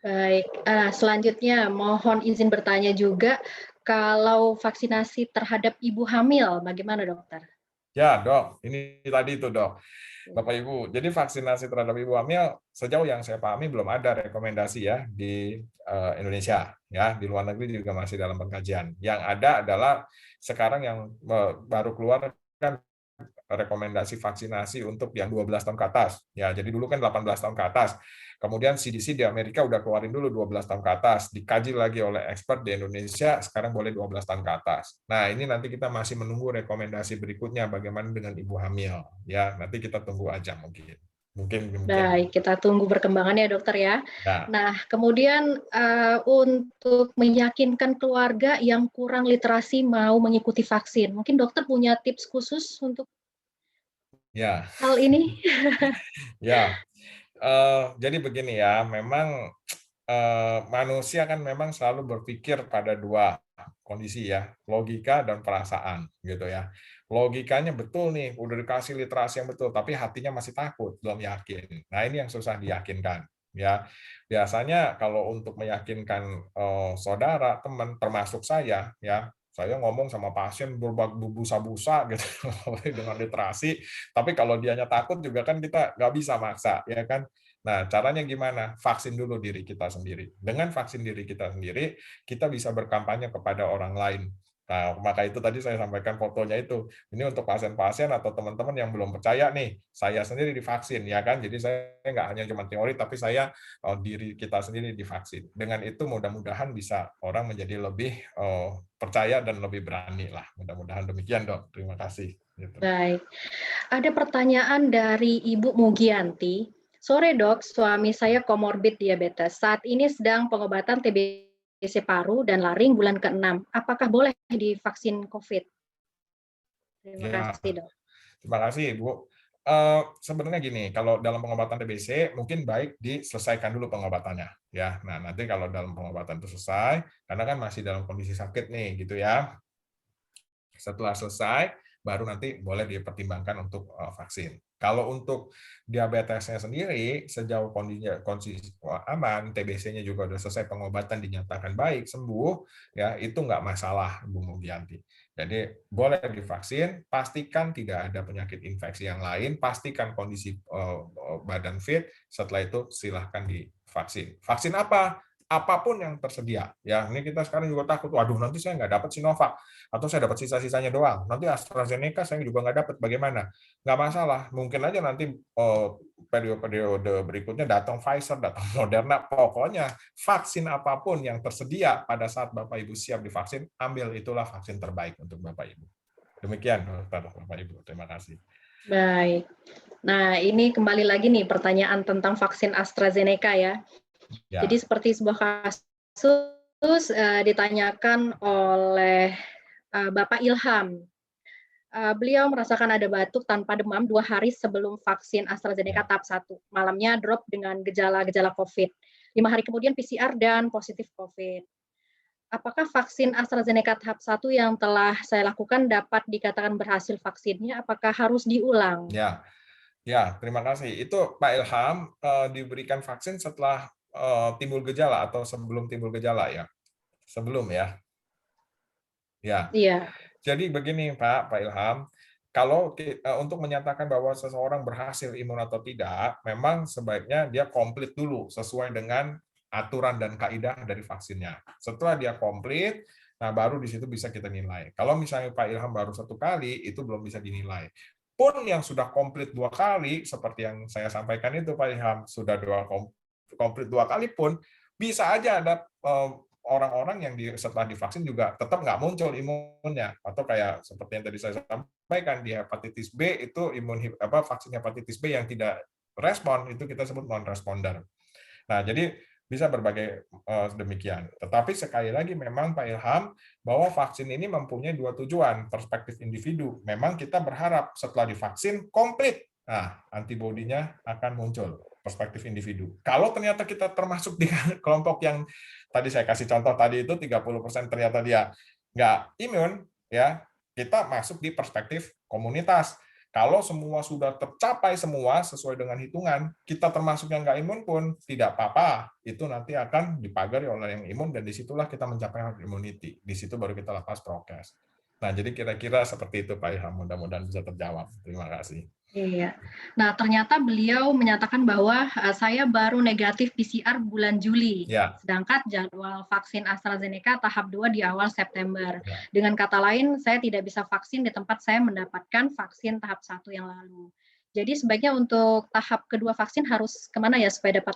Baik, selanjutnya mohon izin bertanya juga, kalau vaksinasi terhadap ibu hamil, bagaimana dokter? Ya dok, ini tadi itu dok. Bapak Ibu, jadi vaksinasi terhadap ibu hamil sejauh yang saya pahami belum ada rekomendasi ya di Indonesia ya, di luar negeri juga masih dalam pengkajian. Yang ada adalah sekarang yang baru keluar kan rekomendasi vaksinasi untuk yang 12 tahun ke atas. Ya, jadi dulu kan 18 tahun ke atas. Kemudian CDC di Amerika udah keluarin dulu 12 tahun ke atas, dikaji lagi oleh expert di Indonesia, sekarang boleh 12 tahun ke atas. Nah, ini nanti kita masih menunggu rekomendasi berikutnya bagaimana dengan ibu hamil. Ya, nanti kita tunggu aja mungkin. Baik, kita tunggu perkembangannya dokter ya. Ya. Nah, kemudian untuk meyakinkan keluarga yang kurang literasi mau mengikuti vaksin, mungkin dokter punya tips khusus untuk hal ini? Ya, jadi begini ya, memang manusia kan memang selalu berpikir pada dua kondisi ya, logika dan perasaan gitu ya. Logikanya betul nih, udah dikasih literasi yang betul, tapi hatinya masih takut, belum yakin. Nah, ini yang susah diyakinkan ya. Biasanya kalau untuk meyakinkan saudara, teman, termasuk saya ya, saya ngomong sama pasien berbusa-busa gitu dengan literasi, tapi kalau dianya takut juga kan kita nggak bisa maksa ya kan. Nah, caranya gimana? Vaksin dulu diri kita sendiri. Dengan vaksin diri kita sendiri, kita bisa berkampanye kepada orang lain. Nah, maka itu tadi saya sampaikan fotonya itu. Ini untuk pasien-pasien atau teman-teman yang belum percaya nih, saya sendiri divaksin, ya kan? Jadi saya nggak hanya cuma teori, tapi saya diri kita sendiri divaksin. Dengan itu mudah-mudahan bisa orang menjadi lebih percaya dan lebih berani lah. Mudah-mudahan demikian, Dok. Terima kasih. Gitu. Baik. Ada pertanyaan dari Ibu Mugianti. Sore dok, suami saya komorbid diabetes. Saat ini sedang pengobatan TBC paru dan laring bulan ke-6. Apakah boleh divaksin COVID? Terima kasih dok. Terima kasih Bu. Sebenarnya gini, kalau dalam pengobatan TBC mungkin baik diselesaikan dulu pengobatannya ya. Nah, nanti kalau dalam pengobatan itu selesai, karena kan masih dalam kondisi sakit nih gitu ya. Setelah selesai, baru nanti boleh dipertimbangkan untuk vaksin. Kalau untuk diabetesnya sendiri, sejauh kondisi aman, TBC-nya juga sudah selesai pengobatan dinyatakan baik, sembuh, ya itu nggak masalah, Bu Mugianti. Jadi boleh divaksin, pastikan tidak ada penyakit infeksi yang lain, pastikan kondisi badan fit, setelah itu silahkan divaksin. Vaksin apa? Apapun yang tersedia. Ya, ini kita sekarang juga takut, waduh nanti saya nggak dapat Sinovac, atau saya dapat sisa-sisanya doang. Nanti AstraZeneca saya juga nggak dapat, bagaimana? Nggak masalah, mungkin aja nanti periode berikutnya datang Pfizer, datang Moderna, pokoknya vaksin apapun yang tersedia pada saat Bapak Ibu siap divaksin, ambil, itulah vaksin terbaik untuk Bapak Ibu. Demikian, Bapak Ibu, terima kasih. Baik. Nah, ini kembali lagi nih pertanyaan tentang vaksin AstraZeneca ya. Ya. Jadi seperti sebuah kasus ditanyakan oleh Bapak Ilham. Beliau merasakan ada batuk tanpa demam 2 hari sebelum vaksin AstraZeneca tahap 1. Malamnya drop dengan gejala-gejala COVID. 5 hari kemudian PCR dan positif COVID. Apakah vaksin AstraZeneca tahap 1 yang telah saya lakukan dapat dikatakan berhasil vaksinnya? Apakah harus diulang? Ya, terima kasih. Itu Pak Ilham diberikan vaksin setelah timbul gejala atau sebelum timbul gejala ya? Sebelum ya? Ya. Iya. Jadi begini Pak Ilham, kalau untuk menyatakan bahwa seseorang berhasil imun atau tidak, memang sebaiknya dia komplit dulu sesuai dengan aturan dan kaidah dari vaksinnya. Setelah dia komplit, nah baru di situ bisa kita nilai. Kalau misalnya Pak Ilham baru 1 kali, itu belum bisa dinilai. Pun yang sudah komplit 2 kali, seperti yang saya sampaikan itu Pak Ilham, sudah komplit 2 kali pun, bisa aja ada orang-orang yang setelah divaksin juga tetap nggak muncul imunnya, atau kayak seperti yang tadi saya sampaikan di hepatitis B itu vaksin hepatitis B yang tidak respon itu kita sebut non responder. Nah, jadi bisa berbagai demikian. Tetapi sekali lagi memang Pak Ilham bahwa vaksin ini mempunyai 2 tujuan, perspektif individu. Memang kita berharap setelah divaksin komplit, nah antibodinya akan muncul, perspektif individu. Kalau ternyata kita termasuk di kelompok yang tadi saya kasih contoh tadi itu 30% ternyata dia nggak imun, ya kita masuk di perspektif komunitas. Kalau semua sudah tercapai semua sesuai dengan hitungan, kita termasuk yang nggak imun pun tidak apa-apa. Itu nanti akan dipagari oleh yang imun dan disitulah kita mencapai herd immunity. Di situ baru kita lepas prokes. Nah, jadi kira-kira seperti itu Pak Ilham. Mudah-mudahan bisa terjawab. Terima kasih. Iya. Nah, ternyata beliau menyatakan bahwa saya baru negatif PCR bulan Juli, sedangkan jadwal vaksin AstraZeneca tahap 2 di awal September. Dengan kata lain, saya tidak bisa vaksin di tempat saya mendapatkan vaksin tahap 1 yang lalu. Jadi sebaiknya untuk tahap kedua vaksin harus kemana ya supaya dapat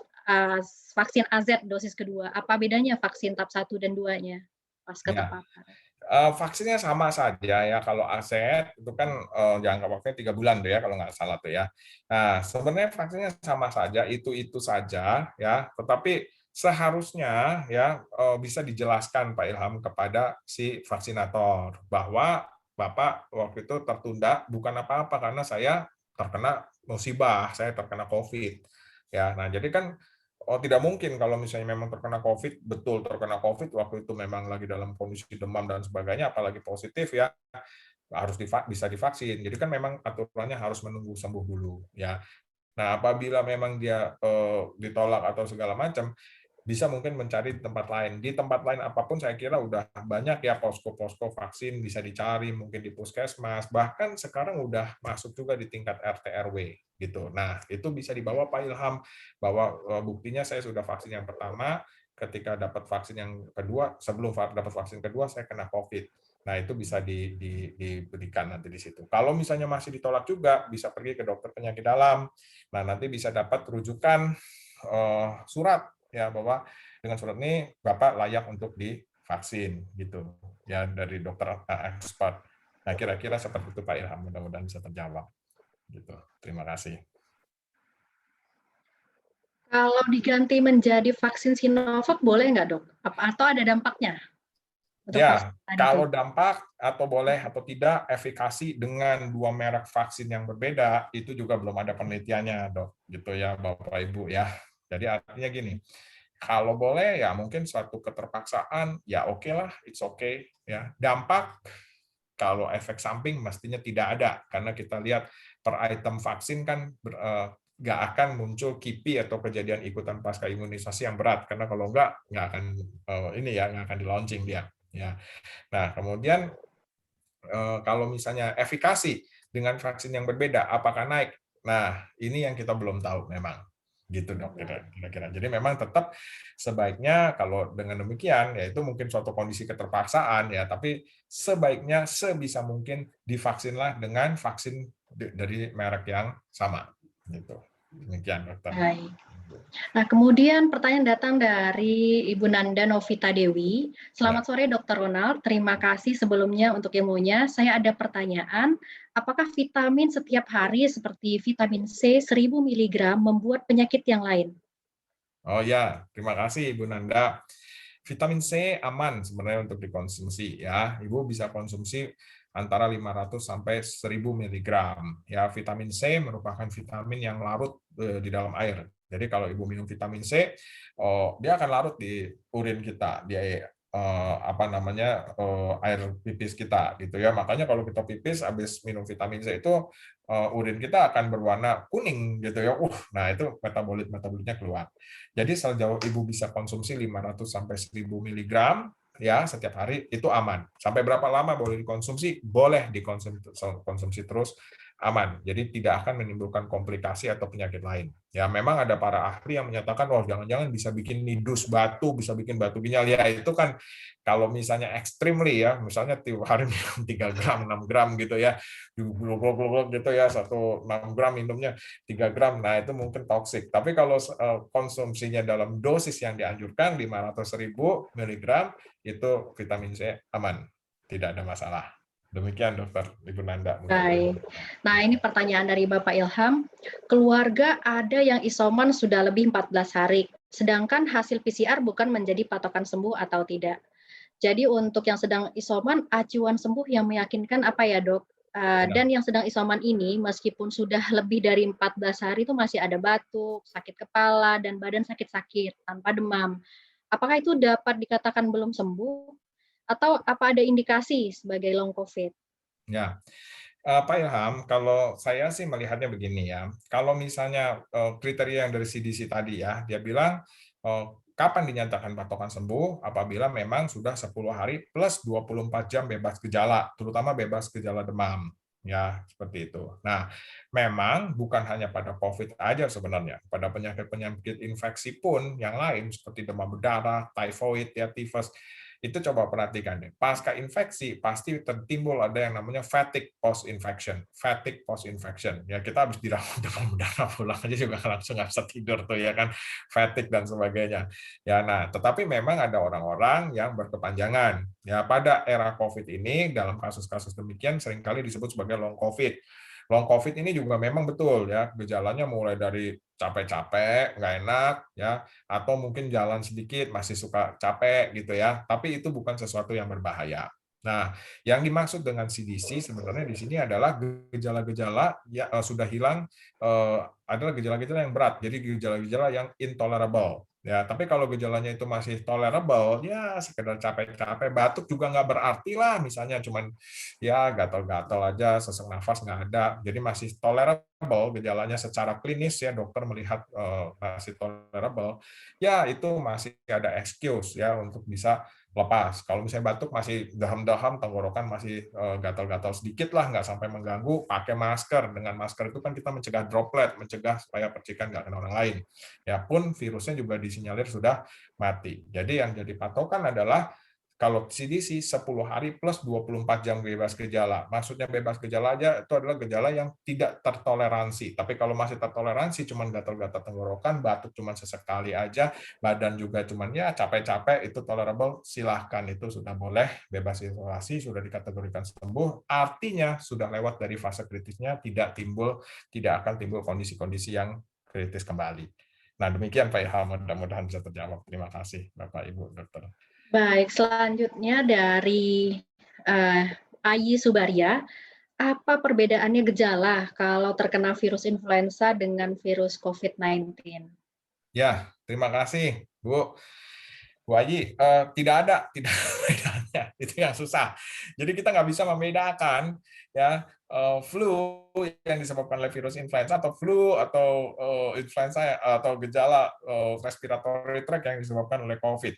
vaksin AZ dosis kedua? Apa bedanya vaksin tahap 1 dan 2-nya? Pas ketepatan. Vaksinnya sama saja ya, kalau AZ itu kan jangka waktunya 3 bulan tuh ya kalau nggak salah tuh ya. Nah, sebenarnya vaksinnya sama saja, itu saja ya, tetapi seharusnya ya bisa dijelaskan Pak Ilham kepada si vaksinator bahwa Bapak waktu itu tertunda bukan apa-apa karena saya terkena musibah, saya terkena COVID. Ya, nah jadi kan tidak mungkin kalau misalnya memang terkena COVID, betul terkena COVID, waktu itu memang lagi dalam kondisi demam dan sebagainya, apalagi positif ya, harus bisa divaksin. Jadi kan memang aturannya harus menunggu sembuh dulu. Ya. Nah, apabila memang dia ditolak atau segala macam, bisa mungkin mencari di tempat lain. Di tempat lain apapun saya kira udah banyak ya posko-posko vaksin bisa dicari, mungkin di puskesmas, bahkan sekarang udah masuk juga di tingkat RT RW gitu. Nah, itu bisa dibawa Pak Ilham bahwa buktinya saya sudah vaksin yang pertama, ketika dapat vaksin yang kedua, sebelum dapat vaksin kedua saya kena COVID. Nah, itu bisa diberikan nanti di situ. Kalau misalnya masih ditolak juga, bisa pergi ke dokter penyakit dalam. Nah, nanti bisa dapat rujukan surat ya bahwa dengan surat ini Bapak layak untuk divaksin gitu ya dari dokter expert. Nah, kira-kira seperti itu Pak Ilham, mudah-mudahan bisa terjawab gitu. Terima kasih. Kalau diganti menjadi vaksin Sinovac boleh nggak dok? Atau ada dampaknya? Ya, kalau dampak atau boleh atau tidak efikasi dengan 2 merek vaksin yang berbeda itu juga belum ada penelitiannya dok, gitu ya Bapak Ibu ya. Jadi artinya gini, kalau boleh ya mungkin suatu keterpaksaan ya oke lah, it's okay ya. Dampak kalau efek samping mestinya tidak ada karena kita lihat per item vaksin kan nggak akan muncul KIPI atau kejadian ikutan pasca imunisasi yang berat, karena kalau nggak akan nggak akan di launching dia. Ya. Nah, kemudian kalau misalnya efikasi dengan vaksin yang berbeda, apakah naik? Nah, ini yang kita belum tahu memang. Gitu dok, kira-kira. Jadi memang tetap sebaiknya kalau dengan demikian, ya itu mungkin suatu kondisi keterpaksaan ya, tapi sebaiknya sebisa mungkin divaksinlah dengan vaksin dari merek yang sama. Gitu. Demikian dokter. Baik. Nah, kemudian pertanyaan datang dari Ibu Nanda Novita Dewi. Selamat sore Dr. Ronald, terima kasih sebelumnya untuk ilmunya. Saya ada pertanyaan, apakah vitamin setiap hari seperti vitamin C 1000 mg membuat penyakit yang lain? Oh ya, terima kasih Ibu Nanda. Vitamin C aman sebenarnya untuk dikonsumsi ya. Ibu bisa konsumsi antara 500 sampai 1000 mg. Ya, vitamin C merupakan vitamin yang larut di dalam air. Jadi kalau Ibu minum vitamin C, dia akan larut di urin kita, di air pipis kita gitu ya. Makanya kalau kita pipis habis minum vitamin C itu urin kita akan berwarna kuning gitu ya. Nah itu metabolitnya keluar. Jadi sejauh Ibu bisa konsumsi 500 sampai 1000 mg ya setiap hari itu aman. Sampai berapa lama boleh dikonsumsi? Boleh dikonsumsi terus, aman. Jadi tidak akan menimbulkan komplikasi atau penyakit lain. Ya memang ada para ahli yang menyatakan, oh jangan-jangan bisa bikin nidus batu, bisa bikin batu ginjal. Ya itu kan kalau misalnya extremely ya, misalnya tiap hari minum 3 gram, 6 gram gitu ya, gitu ya, 6 gram minumnya 3 gram, nah itu mungkin toksik. Tapi kalau konsumsinya dalam dosis yang dianjurkan 500.000 mg, itu vitamin C aman, tidak ada masalah. Demikian dokter Ibu Nanda. Baik. Nah, ini pertanyaan dari Bapak Ilham. Keluarga ada yang isoman sudah lebih 14 hari, sedangkan hasil PCR bukan menjadi patokan sembuh atau tidak. Jadi untuk yang sedang isoman, acuan sembuh yang meyakinkan apa ya dok? Dan yang sedang isoman ini, meskipun sudah lebih dari 14 hari itu masih ada batuk, sakit kepala, dan badan sakit-sakit tanpa demam. Apakah itu dapat dikatakan belum sembuh? Atau apa ada indikasi sebagai long COVID? Ya, Pak Ilham, kalau saya sih melihatnya begini ya, kalau misalnya kriteria yang dari CDC tadi ya, dia bilang kapan dinyatakan patokan sembuh apabila memang sudah 10 hari plus 24 jam bebas gejala, terutama bebas gejala demam. Ya, seperti itu. Nah, memang bukan hanya pada COVID aja sebenarnya, pada penyakit-penyakit infeksi pun yang lain seperti demam berdarah, typhoid, ya, tifus, itu coba perhatikan deh. Pasca infeksi pasti tertimbul ada yang namanya fatigue post infection. Fatigue post infection. Ya kita habis dirawat demam berdarah pulang aja juga langsung nggak bisa tidur tuh ya kan. Fatigue dan sebagainya. Ya nah, tetapi memang ada orang-orang yang berkepanjangan. Ya pada era COVID ini dalam kasus-kasus demikian seringkali disebut sebagai long COVID. Long COVID ini juga memang betul ya, gejalanya mulai dari capek-capek, nggak enak, ya, atau mungkin jalan sedikit masih suka capek gitu ya, tapi itu bukan sesuatu yang berbahaya. Nah, yang dimaksud dengan CDC sebenarnya di sini adalah gejala-gejala yang sudah hilang, adalah gejala-gejala yang berat, jadi gejala-gejala yang intolerable. Ya, tapi kalau gejalanya itu masih tolerable, ya sekedar capek-capek, batuk juga nggak berarti lah, misalnya cuman ya gatal-gatal aja, sesak nafas nggak ada, jadi masih tolerable gejalanya secara klinis ya dokter melihat masih tolerable, ya itu masih ada excuse ya untuk bisa lepas. Kalau misalnya batuk masih daham-daham, tenggorokan masih gatal-gatal sedikit lah, nggak sampai mengganggu, pakai masker. Dengan masker itu kan kita mencegah droplet, mencegah supaya percikan nggak kena orang lain. Ya pun virusnya juga disinyalir sudah mati. Jadi yang jadi patokan adalah kalau CDC 10 hari plus 24 jam bebas gejala. Maksudnya bebas gejala aja itu adalah gejala yang tidak tertoleransi. Tapi kalau masih tertoleransi, cuman gatal-gatal tenggorokan, batuk cuman sesekali aja, badan juga cuman ya capek-capek, itu tolerable, silahkan. Itu sudah boleh, bebas isolasi, sudah dikategorikan sembuh, artinya sudah lewat dari fase kritisnya, tidak akan timbul kondisi-kondisi yang kritis kembali. Nah, demikian Pak Ilham, mudah-mudahan bisa terjawab. Terima kasih Bapak Ibu Dokter. Baik, selanjutnya dari Ayi Subaria, apa perbedaannya gejala kalau terkena virus influenza dengan virus COVID-19? Ya, terima kasih Bu Ayi. Tidak ada bedanya. Itu yang susah. Jadi kita nggak bisa membedakan ya flu yang disebabkan oleh virus influenza atau flu atau influenza atau gejala respiratory tract yang disebabkan oleh COVID.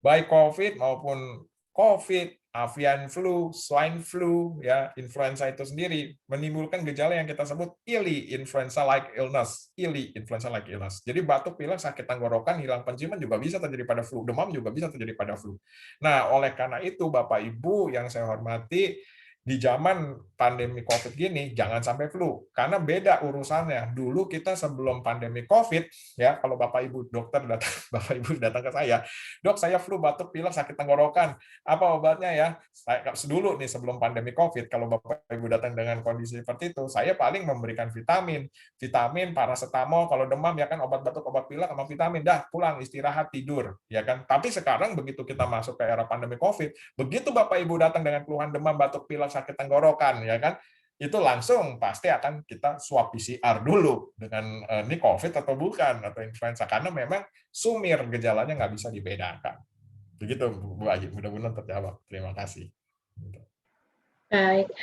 Baik COVID maupun COVID, avian flu, swine flu, ya influenza itu sendiri menimbulkan gejala yang kita sebut ILI, influenza-like illness, ILI, influenza-like illness. Jadi batuk pilek, sakit tenggorokan, hilang penciuman juga bisa terjadi pada flu, demam juga bisa terjadi pada flu. Nah, oleh karena itu Bapak Ibu yang saya hormati, di zaman pandemi COVID gini jangan sampai flu karena beda urusannya. Dulu kita sebelum pandemi COVID ya, kalau Bapak Ibu dokter datang Bapak Ibu datang ke saya, "Dok, saya flu, batuk, pilek, sakit tenggorokan. Apa obatnya ya?" Saya dulu nih sebelum pandemi COVID, kalau Bapak Ibu datang dengan kondisi seperti itu, saya paling memberikan vitamin, paracetamol, kalau demam ya kan obat batuk, obat pilek sama vitamin. Dah, pulang istirahat tidur, ya kan. Tapi sekarang begitu kita masuk ke era pandemi COVID, begitu Bapak Ibu datang dengan keluhan demam, batuk, pilek, sakit tenggorokan, ya kan, itu langsung pasti akan kita swab PCR dulu dengan ini COVID atau bukan, atau influenza, karena memang sumir gejalanya nggak bisa dibedakan. Begitu Bu Aji, mudah-mudahan terjawab. Terima kasih. Baik,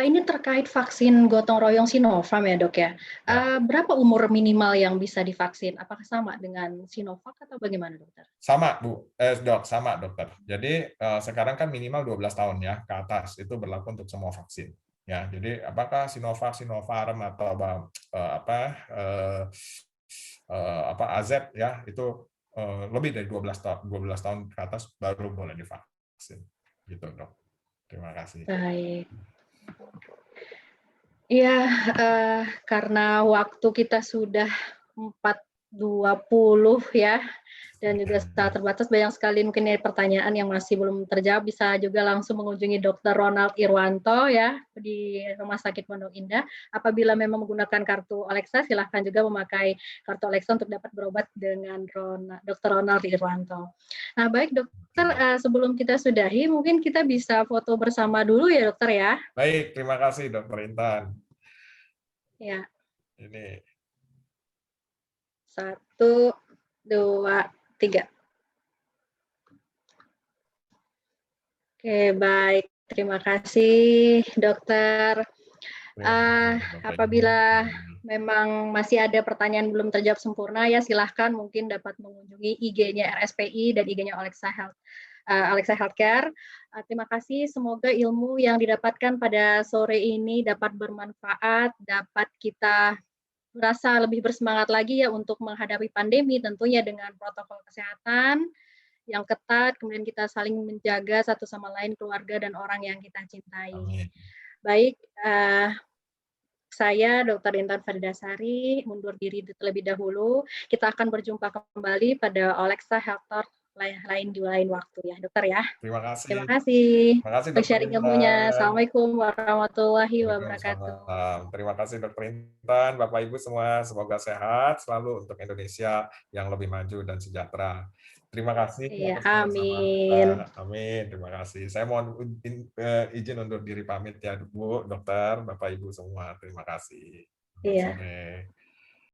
ini terkait vaksin gotong royong Sinovac ya dok ya. Berapa umur minimal yang bisa divaksin? Apakah sama dengan Sinovac atau bagaimana dokter? Sama Bu, dok, sama dokter. Jadi sekarang kan minimal 12 tahun ya ke atas, itu berlaku untuk semua vaksin. Ya, jadi apakah Sinovac, Sinopharm atau AZ ya itu lebih dari 12 tahun ke atas baru boleh divaksin. Gitu dok. Terima kasih. Baik. Iya, karena waktu kita sudah 4:20 ya, dan juga sangat terbatas, banyak sekali mungkin pertanyaan yang masih belum terjawab, bisa juga langsung mengunjungi Dr. Ronald Irwanto ya di Rumah Sakit Pondok Indah. Apabila memang menggunakan kartu Alexa, silahkan juga memakai kartu Alexa untuk dapat berobat dengan Dr. Ronald Irwanto. Nah, baik dokter, sebelum kita sudahi, mungkin kita bisa foto bersama dulu ya dokter ya. Baik, terima kasih Dokter Intan. Ya. Ini 1, 2, 3. Oke, baik. Terima kasih, dokter. Apabila memang masih ada pertanyaan belum terjawab sempurna, ya silahkan mungkin dapat mengunjungi IG-nya RSPI dan IG-nya Alexa Healthcare. Terima kasih, semoga ilmu yang didapatkan pada sore ini dapat bermanfaat, dapat kita merasa lebih bersemangat lagi ya untuk menghadapi pandemi, tentunya dengan protokol kesehatan yang ketat, kemudian kita saling menjaga satu sama lain, keluarga dan orang yang kita cintai. Amin. Baik, saya Dr. Intan Faridasari mundur diri terlebih dahulu. Kita akan berjumpa kembali pada Alexa Health Talk lain di lain waktu ya, dokter ya. Terima kasih. Terima kasih. Terima kasih Untuk sharing ilmunya. Assalamualaikum warahmatullahi wabarakatuh. Terima kasih Dr. Intan, Bapak Ibu semua, semoga sehat selalu untuk Indonesia yang lebih maju dan sejahtera. Terima kasih. Ya, amin. Amin, terima kasih. Saya mohon izin undur diri pamit ya Bu, dokter, Bapak Ibu semua. Terima kasih. Iya.